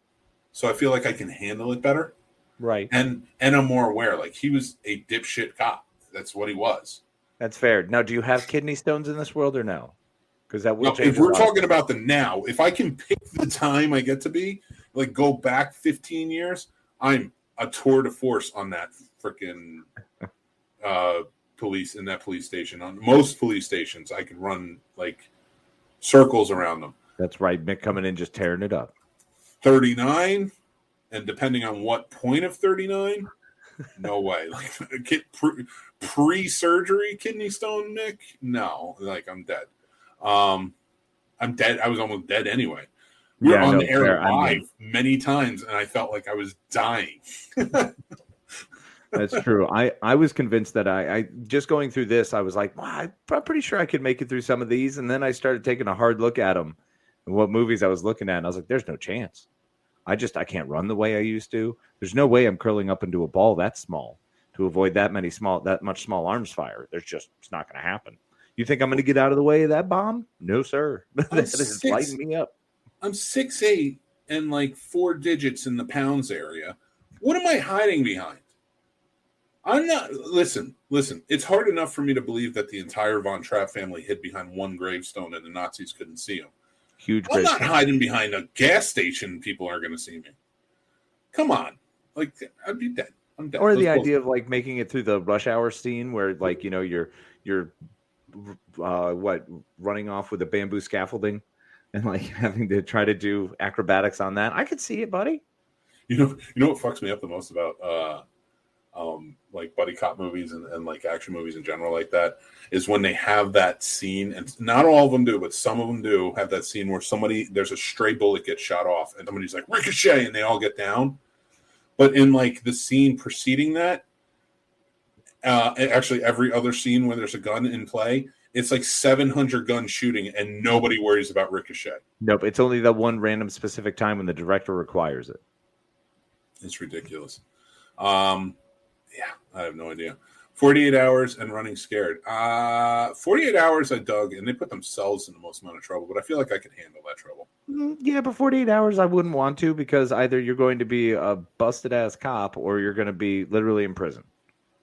So I feel like I can handle it better. Right. And I'm more aware. Like, he was a dipshit cop. That's what he was. That's fair. Now, do you have kidney stones in this world or no? Because that will change. If we're talking about the now, if I can pick the time I get to be, like, go back 15 years, I'm a tour de force on that freaking police station. On most police stations, I can run like circles around them. That's right. Mick coming in just tearing it up. 39, and depending on what point of 39, no way. Like, pre-surgery kidney stone, Nick? No, like, I'm dead. I'm dead. I was almost dead anyway. We're on the air live many times, and I felt like I was dying. That's true. I was convinced that I just going through this, I was like, well, I'm pretty sure I could make it through some of these. And then I started taking a hard look at them and what movies I was looking at. And I was like, there's no chance. I can't run the way I used to. There's no way I'm curling up into a ball that small to avoid that much small arms fire. It's not going to happen. You think I'm going to get out of the way of that bomb? No, sir. That is lighting me up. I'm 6'8" and like 4 digits in the pounds area. What am I hiding behind? I'm not. Listen. It's hard enough for me to believe that the entire Von Trapp family hid behind one gravestone and the Nazis couldn't see them. Huge. I'm not hiding behind a gas station. People aren't going to see me. Come on, like I'd be dead. I'm dead. Or the idea of like making it through the rush hour scene where like you're running off with a bamboo scaffolding and like having to try to do acrobatics on that. I could see it, buddy. You know what fucks me up the most about like buddy cop movies and like action movies in general like that is when they have that scene, and not all of them do, but some of them do have that scene where there's a stray bullet gets shot off and somebody's like ricochet and they all get down. But in like the scene preceding that, actually every other scene where there's a gun in play, it's like 700 guns shooting and nobody worries about ricochet. Nope, it's only the one random specific time when the director requires it. It's ridiculous. Yeah, I have no idea. 48 hours and running scared. 48 hours I dug, and they put themselves in the most amount of trouble, but I feel like I could handle that trouble. Yeah, but 48 hours I wouldn't want to, because either you're going to be a busted-ass cop or you're going to be literally in prison.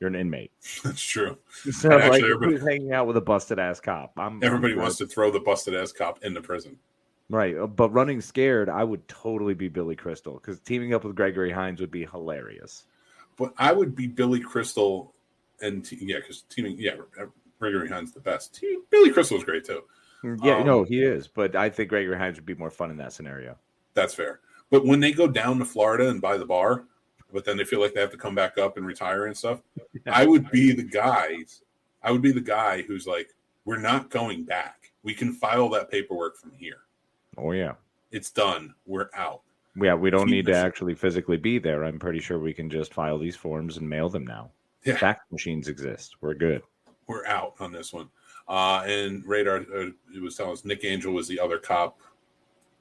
You're an inmate. That's true. So like, everybody's hanging out with a busted-ass cop. Everybody wants to throw the busted-ass cop into prison. Right, but running scared, I would totally be Billy Crystal, because teaming up with Gregory Hines would be hilarious. But I would be Billy Crystal, and because Gregory Hines the best. Billy Crystal is great too. Yeah, no, he is. But I think Gregory Hines would be more fun in that scenario. That's fair. But when they go down to Florida and buy the bar, but then they feel like they have to come back up and retire and stuff, I would be the guy. I would be the guy who's like, we're not going back. We can file that paperwork from here. Oh yeah, it's done. We're out. Yeah, we don't need to actually physically be there. I'm pretty sure we can just file these forms and mail them now. Yeah. Fax machines exist. We're good. We're out on this one. And Radar, it was telling us Nick Angel was the other cop.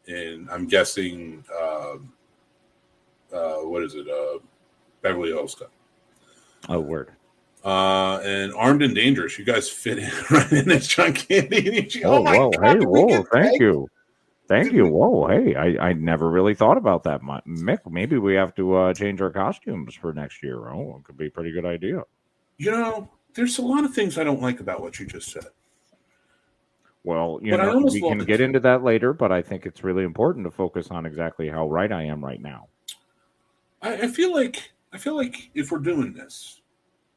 And I'm guessing, what is it? Beverly Hills Cop. Oh, word. And Armed and Dangerous. You guys fit in right in as John Candy. Whoa, hey, whoa, thank you. Thank you. Whoa, hey, I never really thought about that. Mick, maybe we have to change our costumes for next year. Oh, it could be a pretty good idea. You know, there's a lot of things I don't like about what you just said. Well, we can get into that later, but I think it's really important to focus on exactly how right I am right now. I feel like if we're doing this,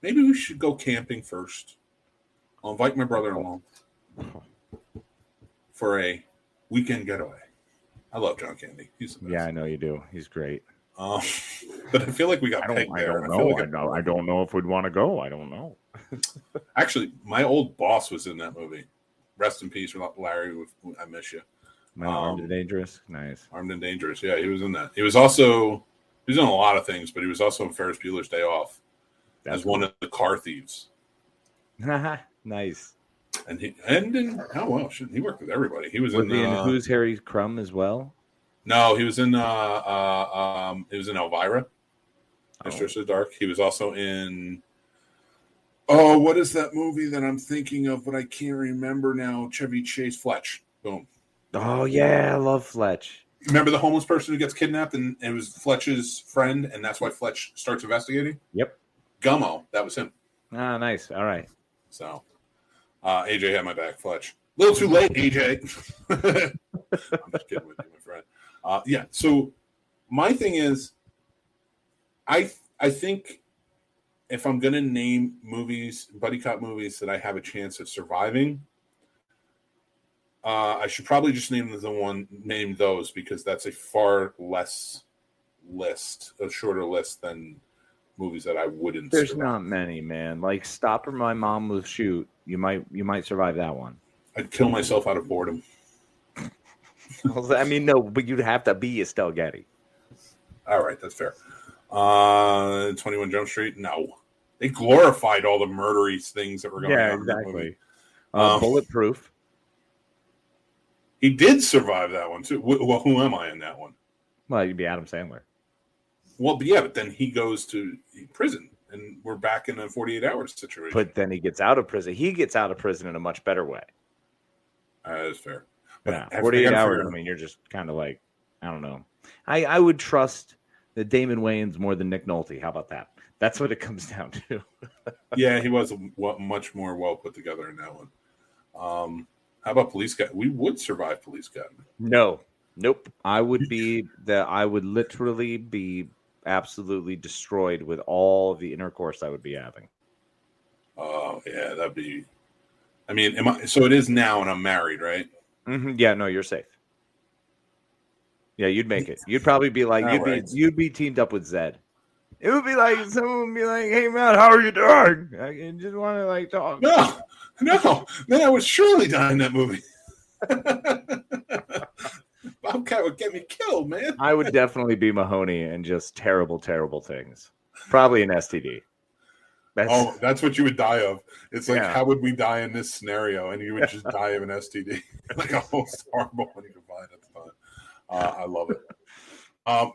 maybe we should go camping first. I'll invite my brother along for a weekend getaway. I love John Candy. He's the best. Yeah, I know you do. He's great. But I feel like we got pegged there. I don't know if we'd want to go. I don't know. Actually, my old boss was in that movie. Rest in peace, Larry. I miss you. Armed and Dangerous. Nice. Armed and Dangerous. Yeah, he was in that. He was in a lot of things, but he was also in Ferris Bueller's Day Off as one of the car thieves. Nice. And he worked with everybody. He was in Who's Harry Crumb as well? No, he was in Elvira. Mistress of Dark. He was also in what is that movie that I'm thinking of, but I can't remember now? Chevy Chase, Fletch. Boom. Oh yeah, I love Fletch. Remember the homeless person who gets kidnapped, and it was Fletch's friend, and that's why Fletch starts investigating? Yep. Gummo, that was him. Ah, nice. All right. So, AJ had my back, Fletch. A little too late, AJ. I'm just kidding with you, my friend. Yeah, so my thing is, I think if I'm going to name movies, buddy cop movies that I have a chance of surviving, I should probably just name those, because that's a far less a shorter list than movies that I wouldn't. There's not many, man. Like Stop or My Mom Will Shoot. You might survive that one. I'd kill myself out of boredom. I mean, no, but you'd have to be Estelle Getty. All right, that's fair. 21 Jump Street, no. They glorified all the murdery things that were going on. Exactly. Bulletproof. He did survive that one too. Well, who am I in that one? Well, you'd be Adam Sandler. Well, but then he goes to prison, and we're back in a 48 hours situation. But then he gets out of prison. He gets out of prison in a much better way. That is fair. But 48 hours, I mean, you're just kind of like, I don't know. I would trust that Damon Wayans more than Nick Nolte. How about that? That's what it comes down to. Yeah, he was much more well put together in that one. How about Police Academy? We would survive Police Academy. Nope. I would literally be absolutely destroyed with all of the intercourse I would be having. Oh, yeah, that'd be. I mean, so it is now, and I'm married, right? Mm-hmm. Yeah, no, you're safe. Yeah, you'd make it. You'd probably be like, you'd be teamed up with Zed. It would be like someone would be like, "Hey man, how are you doing? I just want to like talk." No, then I would surely die in that movie. Bobcat would get me killed, man. I would definitely be Mahoney and just terrible, terrible things. Probably an STD. That's what you would die of. It's like, how would we die in this scenario? And you would just die of an STD. Like a most horrible one you could find at the time. I love it.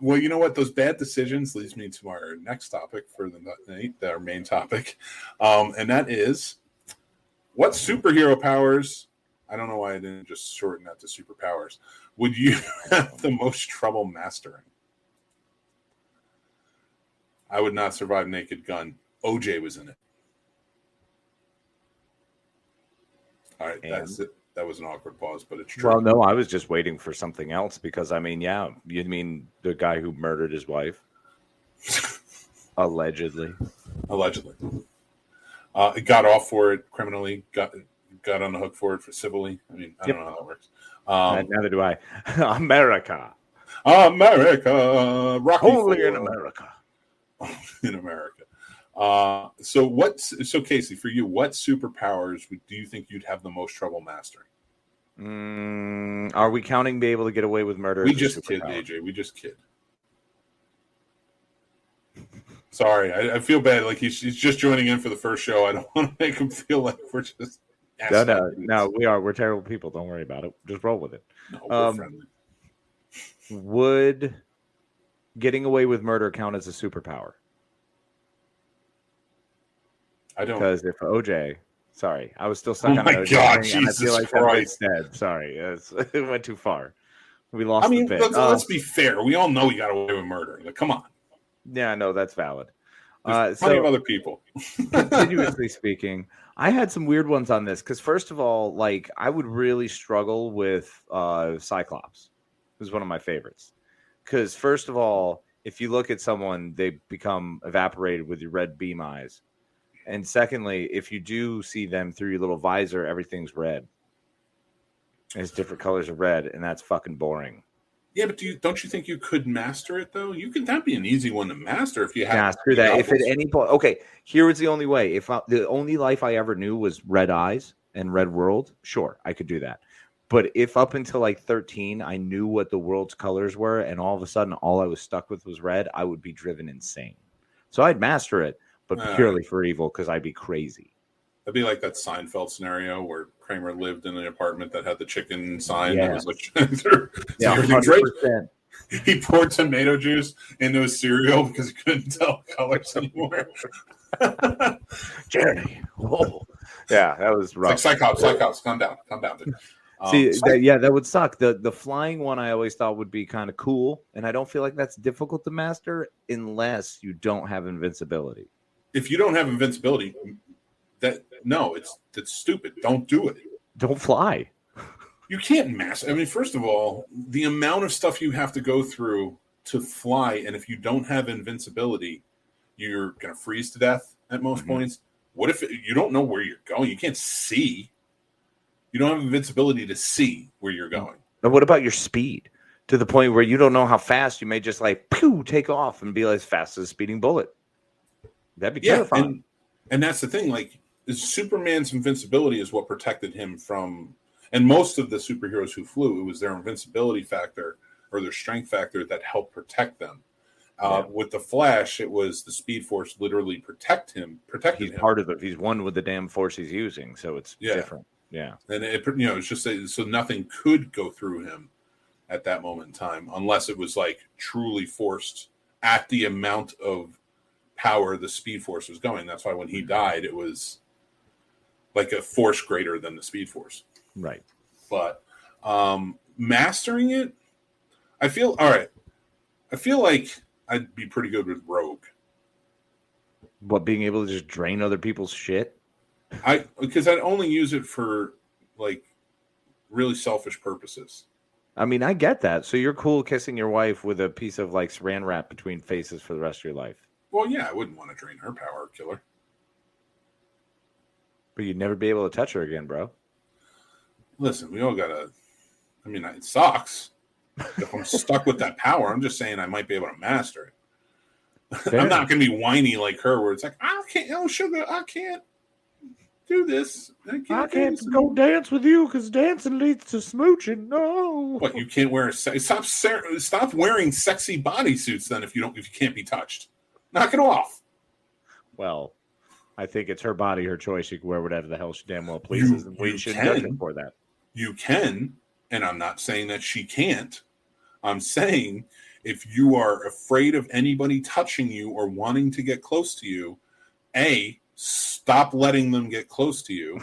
Well, you know what? Those bad decisions leads me to our next topic for the night, our main topic. And that is, what superhero powers, I don't know why I didn't just shorten that to superpowers, would you have the most trouble mastering? I would not survive Naked Gun. OJ was in it. All right, that's it. That was an awkward pause, but it's true. Well, no, I was just waiting for something else because, I mean, yeah, you mean the guy who murdered his wife? Allegedly. Got off for it criminally, got on the hook for it for civilly. I mean, I don't know how that works. Neither do I. America. Rocky Only IV. in America. In America. So Casey, for you, what superpowers do you think you'd have the most trouble mastering? Are we counting be able to get away with murder? We just kid, AJ. We just kid. Sorry, I feel bad. Like he's just joining in for the first show. I don't want to make him feel like we're just. No, we are. We're terrible people. Don't worry about it. Just roll with it. No, we're friendly. Would getting away with murder count as a superpower? I don't. Because if OJ, sorry, I was still stuck on my OJ. God, thing, Jesus and I feel like Christ. dead. Sorry, it went too far. We lost. I mean, the bit. let's be fair. We all know he got away with murder. Like, come on. Yeah, no, that's valid. There's plenty of other people. Continuously speaking, I had some weird ones on this because, first of all, like I would really struggle with Cyclops. Who's one of my favorites. Because first of all, if you look at someone, they become evaporated with your red beam eyes. And secondly, if you do see them through your little visor, everything's red. It's different colors of red, and that's fucking boring. Yeah, but don't you think you could master it though? That'd be an easy one to master if you have. Master that. If at any point, okay, here is the only way. If the only life I ever knew was red eyes and red world, sure, I could do that. But if up until like 13, I knew what the world's colors were, and all of a sudden all I was stuck with was red, I would be driven insane. So I'd master it, but purely for evil because I'd be crazy. That'd be like that Seinfeld scenario where Kramer lived in an apartment that had the chicken sign. Yeah. That was like, Yeah, everything's 100%. He poured tomato juice into his cereal because he couldn't tell colors anymore. Jerry. Whoa. Yeah, that was rough. It's like Cyclops, calm down, dude. That would suck. The flying one I always thought would be kind of cool, and I don't feel like that's difficult to master unless you don't have invincibility. If you don't have invincibility, that's stupid. Don't do it. Don't fly. You can't master. I mean, first of all, the amount of stuff you have to go through to fly, and if you don't have invincibility, you're going to freeze to death at most points. What if you don't know where you're going? You can't see. You don't have invincibility to see where you're going. But what about your speed? To the point where you don't know how fast you may just like take off and be as fast as a speeding bullet. That'd be terrifying. And that's the thing. Like, Superman's invincibility is what protected him from. And most of the superheroes who flew, it was their invincibility factor or their strength factor that helped protect them. With the Flash, it was the Speed Force literally protecting him. He's part of it. He's one with the damn force he's using, so it's different. Yeah, and it's just so nothing could go through him at that moment in time, unless it was like truly forced at the amount of power the Speed Force was going. That's why when he died, it was like a force greater than the Speed Force. Right. But mastering it, I feel like I'd be pretty good with Rogue. What, being able to just drain other people's shit? Because I'd only use it for like really selfish purposes. I mean, I get that. So you're cool kissing your wife with a piece of like saran wrap between faces for the rest of your life? Well, yeah, I wouldn't want to drain her power or kill her. But you'd never be able to touch her again, bro. Listen, we all gotta. I mean, it sucks. If I'm stuck with that power, I'm just saying I might be able to master it. I'm not going to be whiny like her, where it's like, I can't, oh sugar, I can't do this. I can't go dance with you because dancing leads to smooching. No. What, you can't wear stop wearing sexy bodysuits then if you can't be touched. Knock it off. Well, I think it's her body, her choice. She can wear whatever the hell she damn well pleases, and we shouldn't judge her for that. You can. And I'm not saying that she can't. I'm saying if you are afraid of anybody touching you or wanting to get close to you, A, stop letting them get close to you.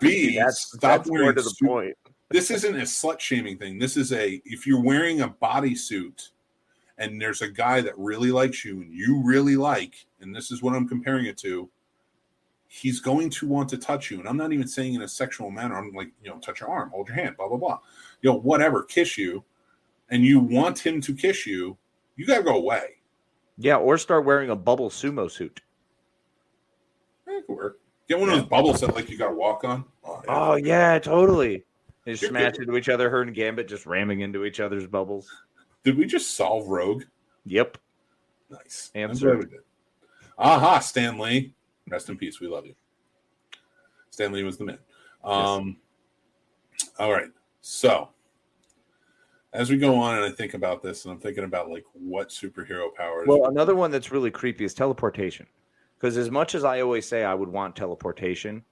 B, stop wearing more to the point. This isn't a slut-shaming thing. This is if you're wearing a bodysuit and there's a guy that really likes you and you really like, and this is what I'm comparing it to, he's going to want to touch you. And I'm not even saying in a sexual manner. I'm like, touch your arm, hold your hand, blah, blah, blah. Whatever, kiss you. And you want him to kiss you, you got to go away. Yeah, or start wearing a bubble sumo suit. That could work. Get one of those bubbles that like you got to walk on. Oh, yeah, totally. They just smash into each other, her and Gambit just ramming into each other's bubbles. Did we just solve Rogue? Yep. Nice. Answer. Aha, Stan Lee. Rest in peace. We love you. Stan Lee was the man. Yes. All right. So, as we go on and I think about this, and I'm thinking about like what superhero powers. Well, another one that's really creepy is teleportation. Because as much as I always say I would want teleportation,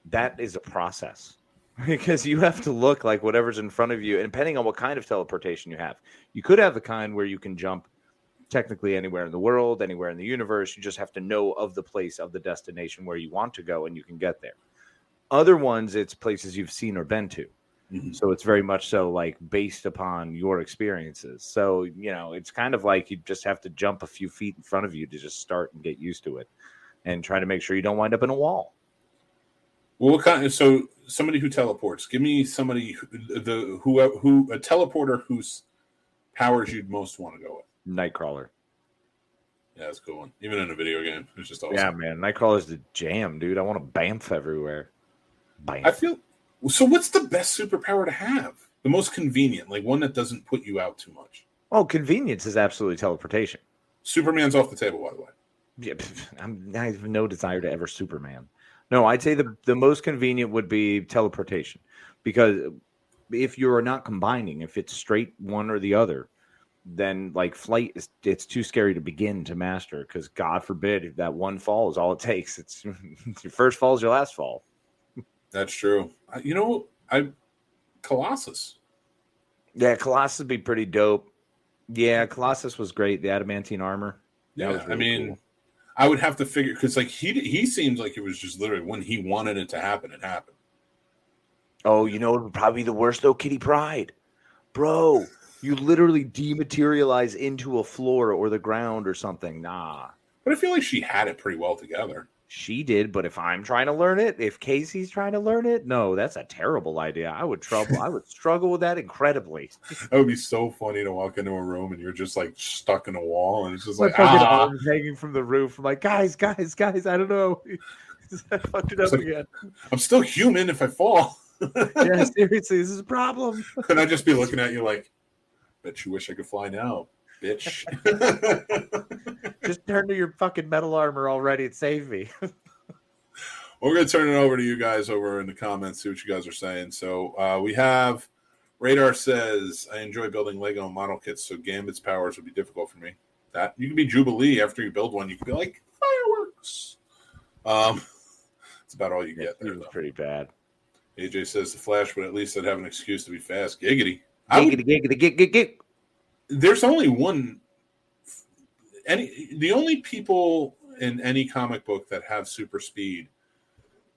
that is a process. Because you have to look like whatever's in front of you, and depending on what kind of teleportation you have. You could have the kind where you can jump technically anywhere in the world, anywhere in the universe. You just have to know of the place, of the destination where you want to go, and you can get there. Other ones, it's places you've seen or been to. Mm-hmm. So it's very much so like based upon your experiences. So, it's kind of like you just have to jump a few feet in front of you to just start and get used to it and try to make sure you don't wind up in a wall. Well, so somebody who teleports, give me somebody who a teleporter whose powers you'd most want to go with. Nightcrawler. Yeah, that's a cool one. Even in a video game, it's just awesome. Yeah, man, Nightcrawler's the jam, dude. I want to bamf everywhere. Bamf. I feel so. What's the best superpower to have? The most convenient, like one that doesn't put you out too much. Oh, convenience is absolutely teleportation. Superman's off the table, by the way. Yeah, I have no desire to ever Superman. No, I'd say the most convenient would be teleportation, because if you're not combining, if it's straight one or the other, then like flight it's too scary to begin to master, because God forbid if that one fall is all it takes. It's your first fall is your last fall. That's true. Colossus. Yeah, Colossus would be pretty dope. Yeah, Colossus was great. The adamantine armor. Yeah, really cool. I would have to figure, because like he seems like it was just literally when he wanted it to happen, it happened. Oh, it would probably be the worst though, Kitty Pryde. Bro, you literally dematerialize into a floor or the ground or something. Nah. But I feel like she had it pretty well together. She did, but if I'm trying to learn it, if Casey's trying to learn it, no, that's a terrible idea. I would struggle with that incredibly. That would be so funny to walk into a room and you're just like stuck in a wall and it's just like arms hanging from the roof. I'm like, guys, I don't know. I fucked it up again. I'm still human if I fall. Yeah, seriously, this is a problem. Could I just be looking at you like, bet you wish I could fly now, bitch. Just turn to your fucking metal armor already and save me. We're going to turn it over to you guys over in the comments, see what you guys are saying. So we have Radar says, I enjoy building Lego and model kits, so Gambit's powers would be difficult for me. That you can be Jubilee after you build one. You can be like, fireworks. It's about all you get there. It's pretty bad. AJ says the Flash, but at least I'd have an excuse to be fast. Giggity. Giggity. There's only one. The only people in any comic book that have super speed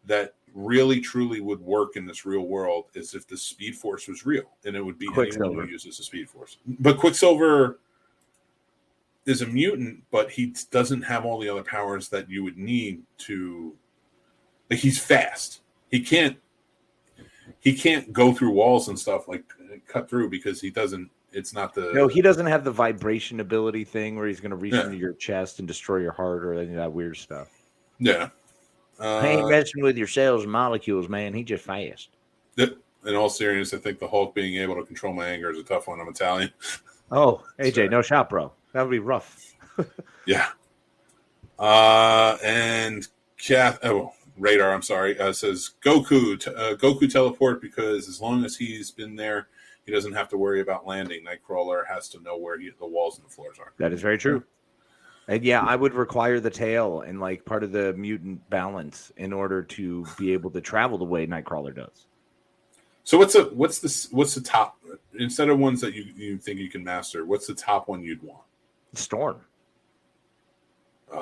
that really truly would work in this real world is if the Speed Force was real, and it would be anyone who uses the Speed Force. But Quicksilver is a mutant, but he doesn't have all the other powers that you would need to. Like, he's fast. He can't go through walls and stuff, like cut through, because he doesn't. It's not the. No, he doesn't have the vibration ability thing where he's going to reach into your chest and destroy your heart or any of that weird stuff. Yeah. I ain't messing with your cells and molecules, man. He just fast. In all seriousness, I think the Hulk being able to control my anger is a tough one. I'm Italian. Oh, AJ, sorry. No shot, bro. That would be rough. Yeah. And Radar, I'm sorry, says Goku teleport, because as long as he's been there, he doesn't have to worry about landing. Nightcrawler has to know where the walls and the floors are. That is very true. And yeah, I would require the tail and like part of the mutant balance in order to be able to travel the way Nightcrawler does. So what's the top, instead of ones that you think you can master, what's the top one you'd want? Storm.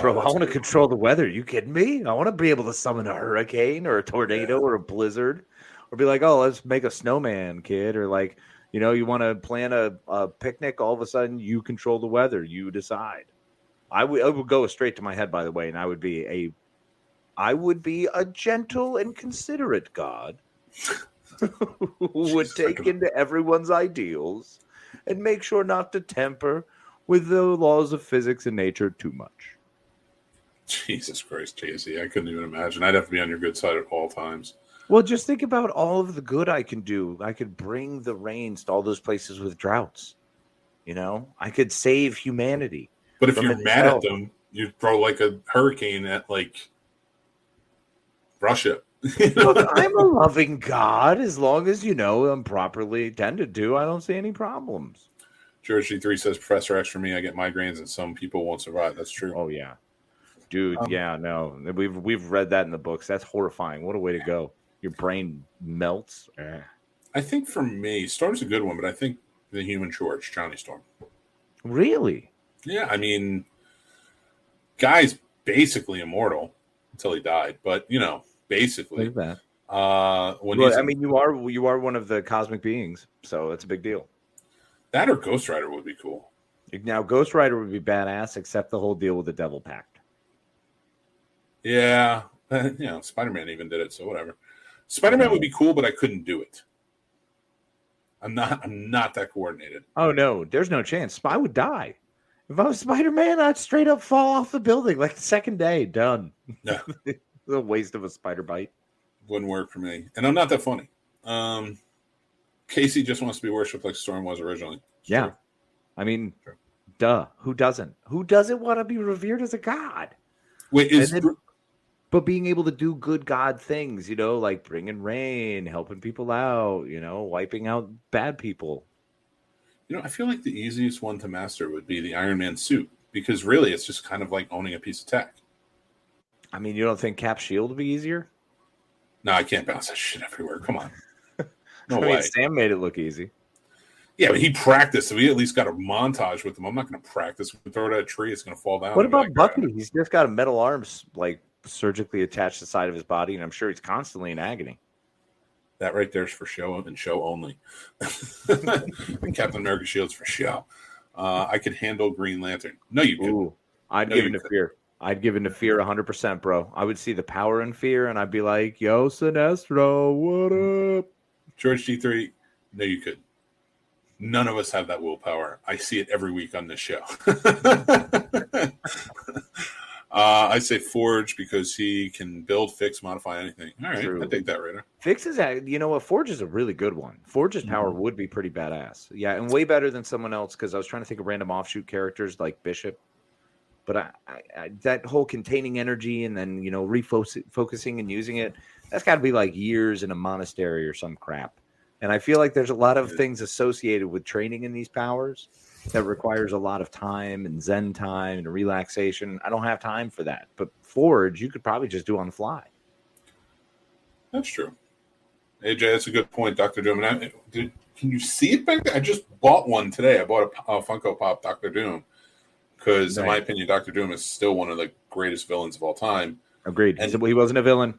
Bro, I want to control the weather. You kidding me? I want to be able to summon a hurricane or a tornado or a blizzard, or be like, oh, let's make a snowman, kid. Or like, you want to plan a picnic. All of a sudden, you control the weather. You decide. I would go straight to my head, by the way, and I would be a gentle and considerate God who would take into everyone's ideals and make sure not to tamper with the laws of physics and nature too much. Jesus Christ, Casey. I couldn't even imagine. I'd have to be on your good side at all times. Well, just think about all of the good I can do. I could bring the rains to all those places with droughts. I could save humanity. But if you're mad at them, you throw like a hurricane at like Russia. Look, I'm a loving God. As long as, I'm properly tended to, I don't see any problems. George G3 says, Professor X, for me, I get migraines and some people won't survive. That's true. Oh, yeah. Dude, yeah, no. We've read that in the books. That's horrifying. What a way to go. Your brain melts. I think for me, Storm's a good one, but I think the Human Torch, Johnny Storm. Really? Yeah, I mean, guy's basically immortal until he died, but basically. Look at that. You are one of the cosmic beings, so it's a big deal. That or Ghost Rider would be cool. Now, Ghost Rider would be badass, except the whole deal with the Devil Pact. Yeah, Spider-Man even did it, so whatever. Spider-Man would be cool, but I couldn't do it. I'm not that coordinated. Oh no, there's no chance. I would die. If I was Spider-Man, I'd straight up fall off the building like the second day. Done. Yeah. A waste of a spider bite. Wouldn't work for me. And I'm not that funny. Casey just wants to be worshipped like Storm was originally. Yeah. True. I mean, duh. Who doesn't? Who doesn't want to be revered as a god? Wait, but being able to do good God things, like bringing rain, helping people out, wiping out bad people. I feel like the easiest one to master would be the Iron Man suit, because really it's just kind of like owning a piece of tech. I mean, you don't think Cap's shield would be easier? No, I can't bounce that shit everywhere. Come on. No way. Sam made it look easy. Yeah, but he practiced, so we at least got a montage with him. I'm not going to practice. We throw it at a tree, it's going to fall down. What about Bucky? He's just got a metal arms, like, surgically attached to the side of his body, and I'm sure he's constantly in agony. That right there is for show and show only. Captain America shield's for show. I could handle Green Lantern. No, you couldn't. I'd give in to fear. I'd give in to fear 100%, bro. I would see the power in fear, and I'd be like, yo, Sinestro, what up? George G3, no, you couldn't. None of us have that willpower. I see it every week on this show. I say Forge because he can build, fix, modify anything. All right, true. I take that, Raider. Fix is, Forge is a really good one. Forge's power would be pretty badass. Yeah, and way better than someone else, because I was trying to think of random offshoot characters like Bishop. But that whole containing energy and then, refocusing and using it, that's got to be like years in a monastery or some crap. And I feel like there's a lot of things associated with training in these powers that requires a lot of time and Zen time and relaxation. I don't have time for that. But Forge, you could probably just do on the fly. That's true. AJ, that's a good point, Dr. Doom. And can you see it back there? I just bought one today. I bought a Funko Pop Dr. Doom because, in my opinion, Dr. Doom is still one of the greatest villains of all time. Agreed. And he wasn't a villain.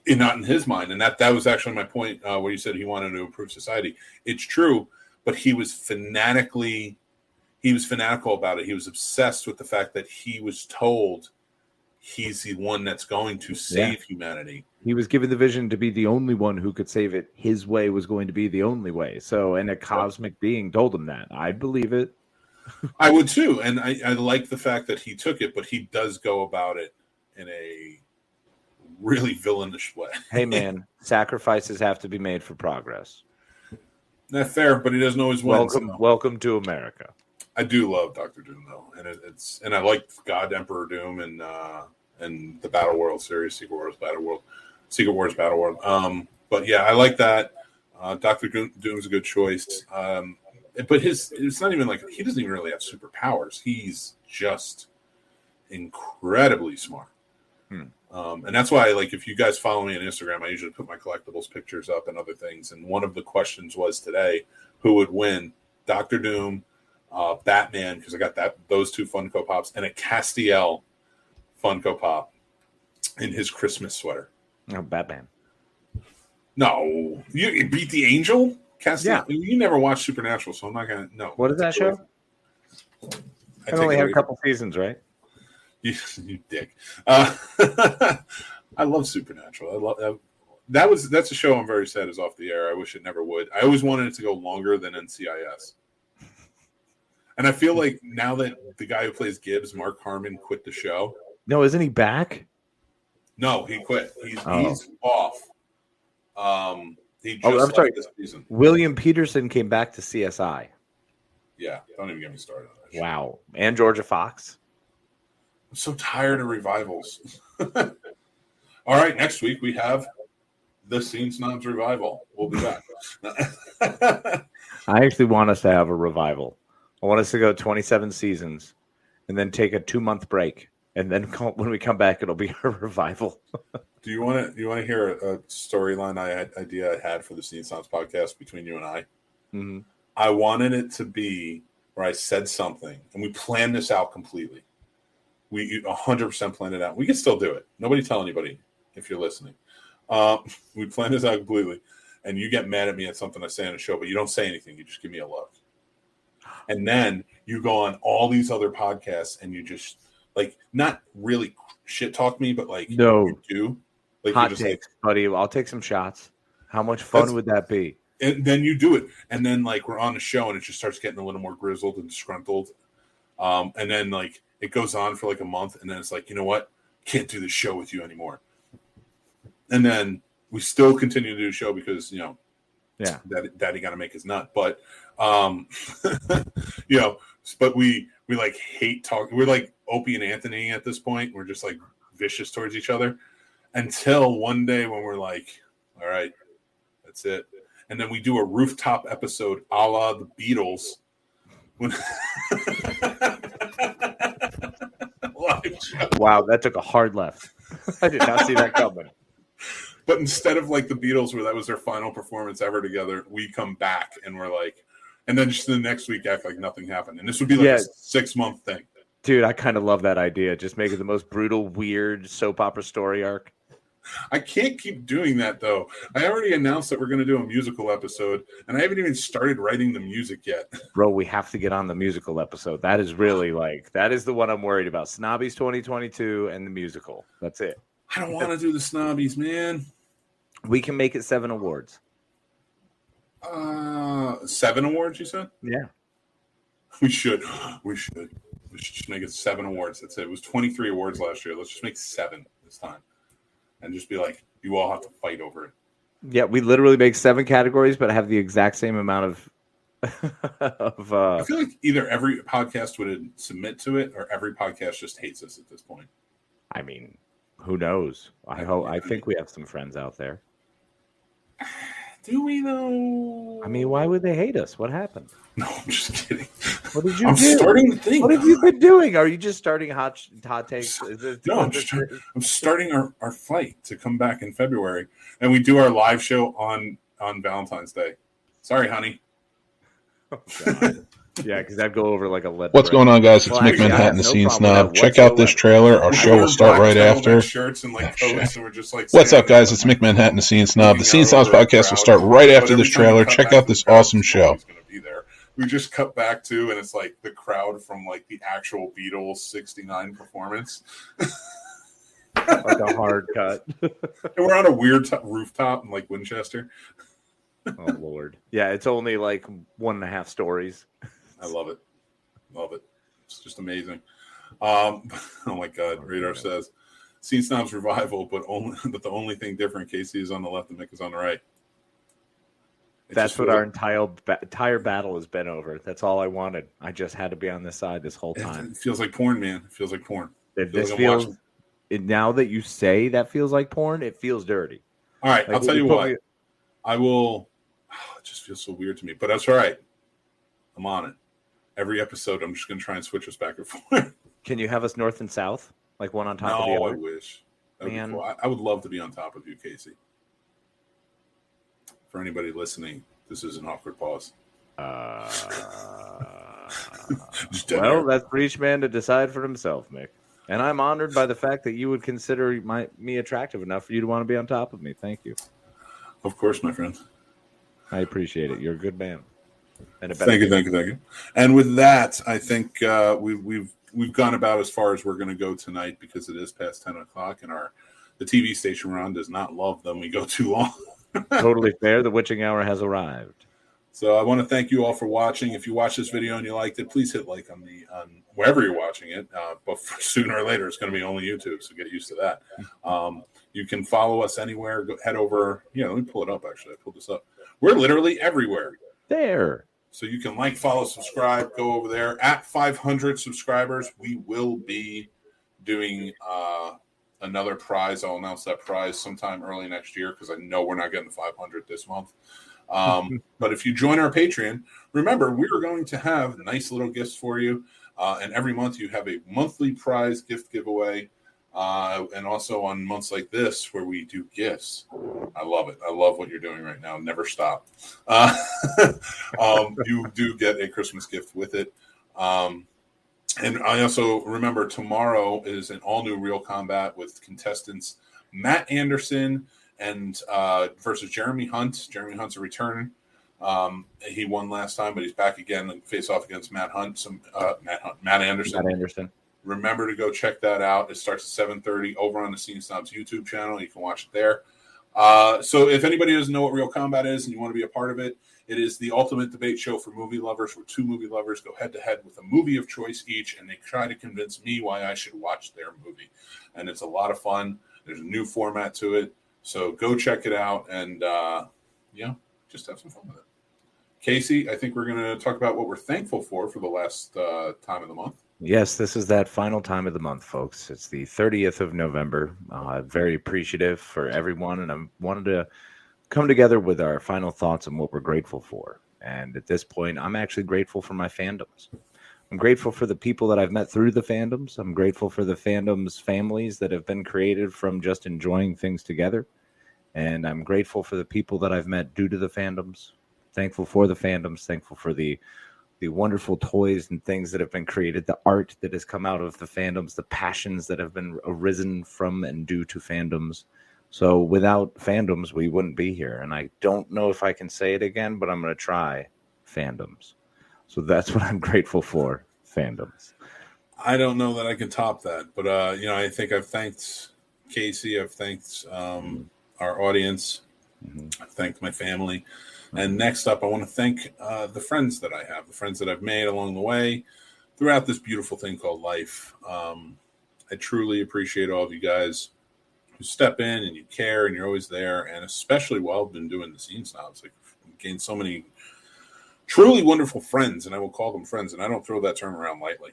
Not in his mind. And that was actually my point where you said he wanted to improve society. It's true, but he was fanatical about it. He was obsessed with the fact that he was told he's the one that's going to save humanity. He was given the vision to be the only one who could save it. His way was going to be the only way. So, and a cosmic being told him that. I'd believe it. I would too. And I like the fact that he took it, but he does go about it in a really villainish way. Hey, man, sacrifices have to be made for progress. That's fair, but he doesn't always win. Welcome to America. I do love Dr. Doom though, and I like God Emperor Doom and the Battle World series, Secret Wars Battle World. But yeah, I like that. Dr. Doom's a good choice. But it's not even like he doesn't even really have superpowers. He's just incredibly smart. And that's why, like, if you guys follow me on Instagram, I usually put my collectibles pictures up and other things. And one of the questions was today, who would win, Dr. Doom, Batman, because I got those two Funko Pops, and a Castiel Funko Pop in his Christmas sweater. Oh, Batman. No. You beat the Angel? Castiel? Yeah. You never watched Supernatural, so I'm not going to... No. What is that show? I only had a couple seasons, right? You dick. I love Supernatural. That's a show I'm very sad is off the air. I wish it never would. I always wanted it to go longer than NCIS. And I feel like now that the guy who plays Gibbs, Mark Harmon, quit the show. No, isn't he back? No, he quit. He's off. He just I'm sorry. This season. William Peterson came back to CSI. Yeah, don't even get me started on that. Wow. And Georgia Fox. I'm so tired of revivals. All right, next week we have the Scene Snobs revival. We'll be back. I actually want us to have a revival. I want us to go 27 seasons and then take a 2-month break. And then when we come back, it'll be a revival. Do you want to hear a storyline idea I had for the Scene Snobs podcast between you and I? Mm-hmm. I wanted it to be where I said something, and we planned this out completely. We 100% planned it out. We can still do it. Nobody tell anybody if you're listening. We planned this out completely, and you get mad at me at something I say on a show, but you don't say anything. You just give me a look. And then you go on all these other podcasts, and you just, like, not really shit talk me, but, like, no. You do. Like, hot takes, buddy. I'll take some shots. How much fun would that be? And then you do it. And then, like, we're on the show, and it just starts getting a little more grizzled and disgruntled. And then, like, it goes on for, like, a month, and then it's like, you know what? Can't do this show with you anymore. And then we still continue to do the show because, Daddy got to make his nut. But, but we like, hate talking. We're like Opie and Anthony at this point. We're just, like, vicious towards each other. Until one day when we're like, all right, that's it. And then we do a rooftop episode a la the Beatles. Wow, that took a hard left. I did not see that coming. But instead of like the Beatles, where that was their final performance ever together, we come back and we're like, and then just the next week act like nothing happened. And this would be like a 6-month thing. Dude, I kind of love that idea. Just make it the most brutal, weird soap opera story arc. I can't keep doing that, though. I already announced that we're going to do a musical episode, and I haven't even started writing the music yet. Bro, we have to get on the musical episode. That is really that is the one I'm worried about. Snobbies 2022 and the musical. That's it. I don't want to do the Snobbies, man. We can make it 7 awards. 7 awards, you said? Yeah. We should just make it 7 awards. That's it. It was 23 awards last year. Let's just make 7 this time. And just be like, you all have to fight over it. Yeah, we literally make 7 categories, but have the exact same amount of of I feel like either every podcast would submit to it, or every podcast just hates us at this point. I mean, who knows? I think we have some friends out there. Do we though? I mean, why would they hate us? What happened? No, I'm just kidding. What did you I'm do? starting to think. What have you been doing? Are you just starting hot takes? No, I'm starting our flight to come back in February, and we do our live show on Valentine's Day. Sorry, honey. Oh, God. Yeah, because I'd go over like a lead. What's going on, guys? It's Mick Manhattan, the Scene Snob. Check out this trailer. Our show will start right after. Shirts and like coats, and we're just like, what's up, guys? It's Mick Manhattan, the Scene Snob. The Scene Snobs podcast will start right after this trailer. Check out this awesome show. We just cut back to, and it's like the crowd from like the actual Beatles '69 performance. Like a hard cut. And we're on a weird rooftop in like Winchester. Oh Lord. Yeah, it's only like 1.5 stories. I love it. Love it. It's just amazing. Oh my God. Radar says Scene Snobs revival, but the only thing different, Casey is on the left and Mick is on the right. That's what our entire battle has been over. That's all I wanted. I just had to be on this side this whole time. It feels like porn, man. It feels like porn. Now that you say that feels like porn, it feels dirty. All right, I'll tell you what. I will. It just feels so weird to me, but that's all right. I'm on it. Every episode, I'm just going to try and switch us back and forth. Can you have us north and south, like one on top of the other? No, I wish. Man, cool. I would love to be on top of you, Casey. For anybody listening, this is an awkward pause. Well, that's for each man to decide for himself, Mick. And I'm honored by the fact that you would consider me attractive enough for you to want to be on top of me. Thank you. Of course, my friend. I appreciate it. You're a good man. And thank you. And with that, I think we've gone about as far as we're going to go tonight, because it is past 10 o'clock, and the TV station we're on does not love them. We go too long. Totally fair. The witching hour has arrived. So I want to thank you all for watching. If you watched this video and you liked it, please hit like on wherever you're watching it. But sooner or later, it's going to be only YouTube, so get used to that. You can follow us anywhere. Head over. Yeah, let me pull it up. Actually, I pulled this up. We're literally everywhere. There. So you can like, follow, subscribe. Go over there. At 500 subscribers, we will be doing another prize. I'll announce that prize sometime early next year, because I know we're not getting 500 this month. But if you join our Patreon, remember, we're going to have nice little gifts for you. And every month you have a monthly prize gift giveaway. And also on months like this where we do gifts. I love it. I love what you're doing right now. Never stop. You do get a Christmas gift with it. And I also remember tomorrow is an all-new Real Combat with contestants Matt Anderson and versus Jeremy Hunt. Jeremy Hunt's a return. He won last time, but he's back again and face off against Matt Anderson. Matt Anderson. Remember to go check that out. It starts at 7:30 over on the Scene Snobs YouTube channel. You can watch it there. So if anybody doesn't know what Real Combat is and you want to be a part of it, it is the ultimate debate show for movie lovers, where two movie lovers go head-to-head with a movie of choice each, and they try to convince me why I should watch their movie. And it's a lot of fun. There's a new format to it. So go check it out and, just have some fun with it. Casey, I think we're going to talk about what we're thankful for the last time of the month. Yes, this is that final time of the month, folks. It's the 30th of November. Very appreciative for everyone, and I wanted to come together with our final thoughts on what we're grateful for. And at this point, I'm actually grateful for my fandoms. I'm grateful for the people that I've met through the fandoms. I'm grateful for the fandoms families that have been created from just enjoying things together. And I'm grateful for the people that I've met due to the fandoms. Thankful for the fandoms. Thankful for the wonderful toys and things that have been created, the art that has come out of the fandoms, the passions that have been arisen from and due to fandoms. So without fandoms, we wouldn't be here. And I don't know if I can say it again, but I'm going to try fandoms. So that's what I'm grateful for, fandoms. I don't know that I can top that, but I think I've thanked Casey. I've thanked our audience. I've thanked my family. And next up, I want to thank the friends that I have, the friends that I've made along the way throughout this beautiful thing called life. I truly appreciate all of you guys who step in and you care and you're always there. And especially while I've been doing the Scene Snobs, I've gained so many truly wonderful friends, and I will call them friends, and I don't throw that term around lightly.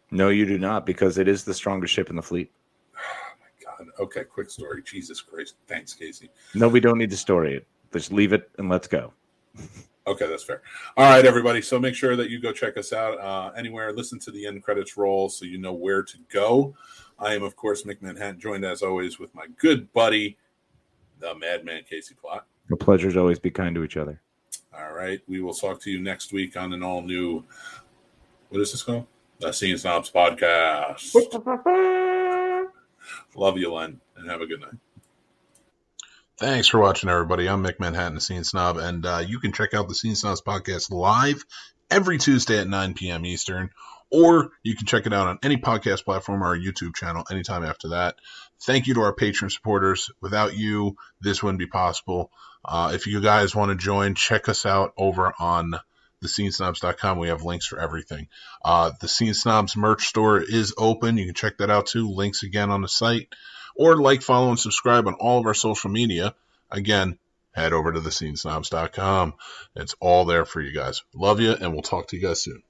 No, you do not, because it is the strongest ship in the fleet. Oh, my God. Okay, quick story. Jesus Christ. Thanks, Casey. No, we don't need to story it. Just leave it and let's go. Okay, that's fair. All right, everybody. So make sure that you go check us out anywhere. Listen to the end credits roll so you know where to go. I am, of course, Mick Manhattan, joined as always with my good buddy, the Madman Casey Plott. The pleasure is always be kind to each other. All right. We will talk to you next week on an all new, what is this called? The Scene Snobs podcast. Love you, Len, and have a good night. Thanks for watching, everybody. I'm Mick Manhattan, the Scene Snob, and you can check out the Scene Snobs podcast live every Tuesday at 9 p.m. Eastern, or you can check it out on any podcast platform or our YouTube channel anytime after that. Thank you to our Patreon supporters. Without you, this wouldn't be possible. If you guys want to join, check us out over on thescenesnobs.com. We have links for everything. The Scene Snobs merch store is open. You can check that out too. Links again on the site. Or like, follow, and subscribe on all of our social media. Again, head over to thescenesnobs.com. It's all there for you guys. Love you, and we'll talk to you guys soon.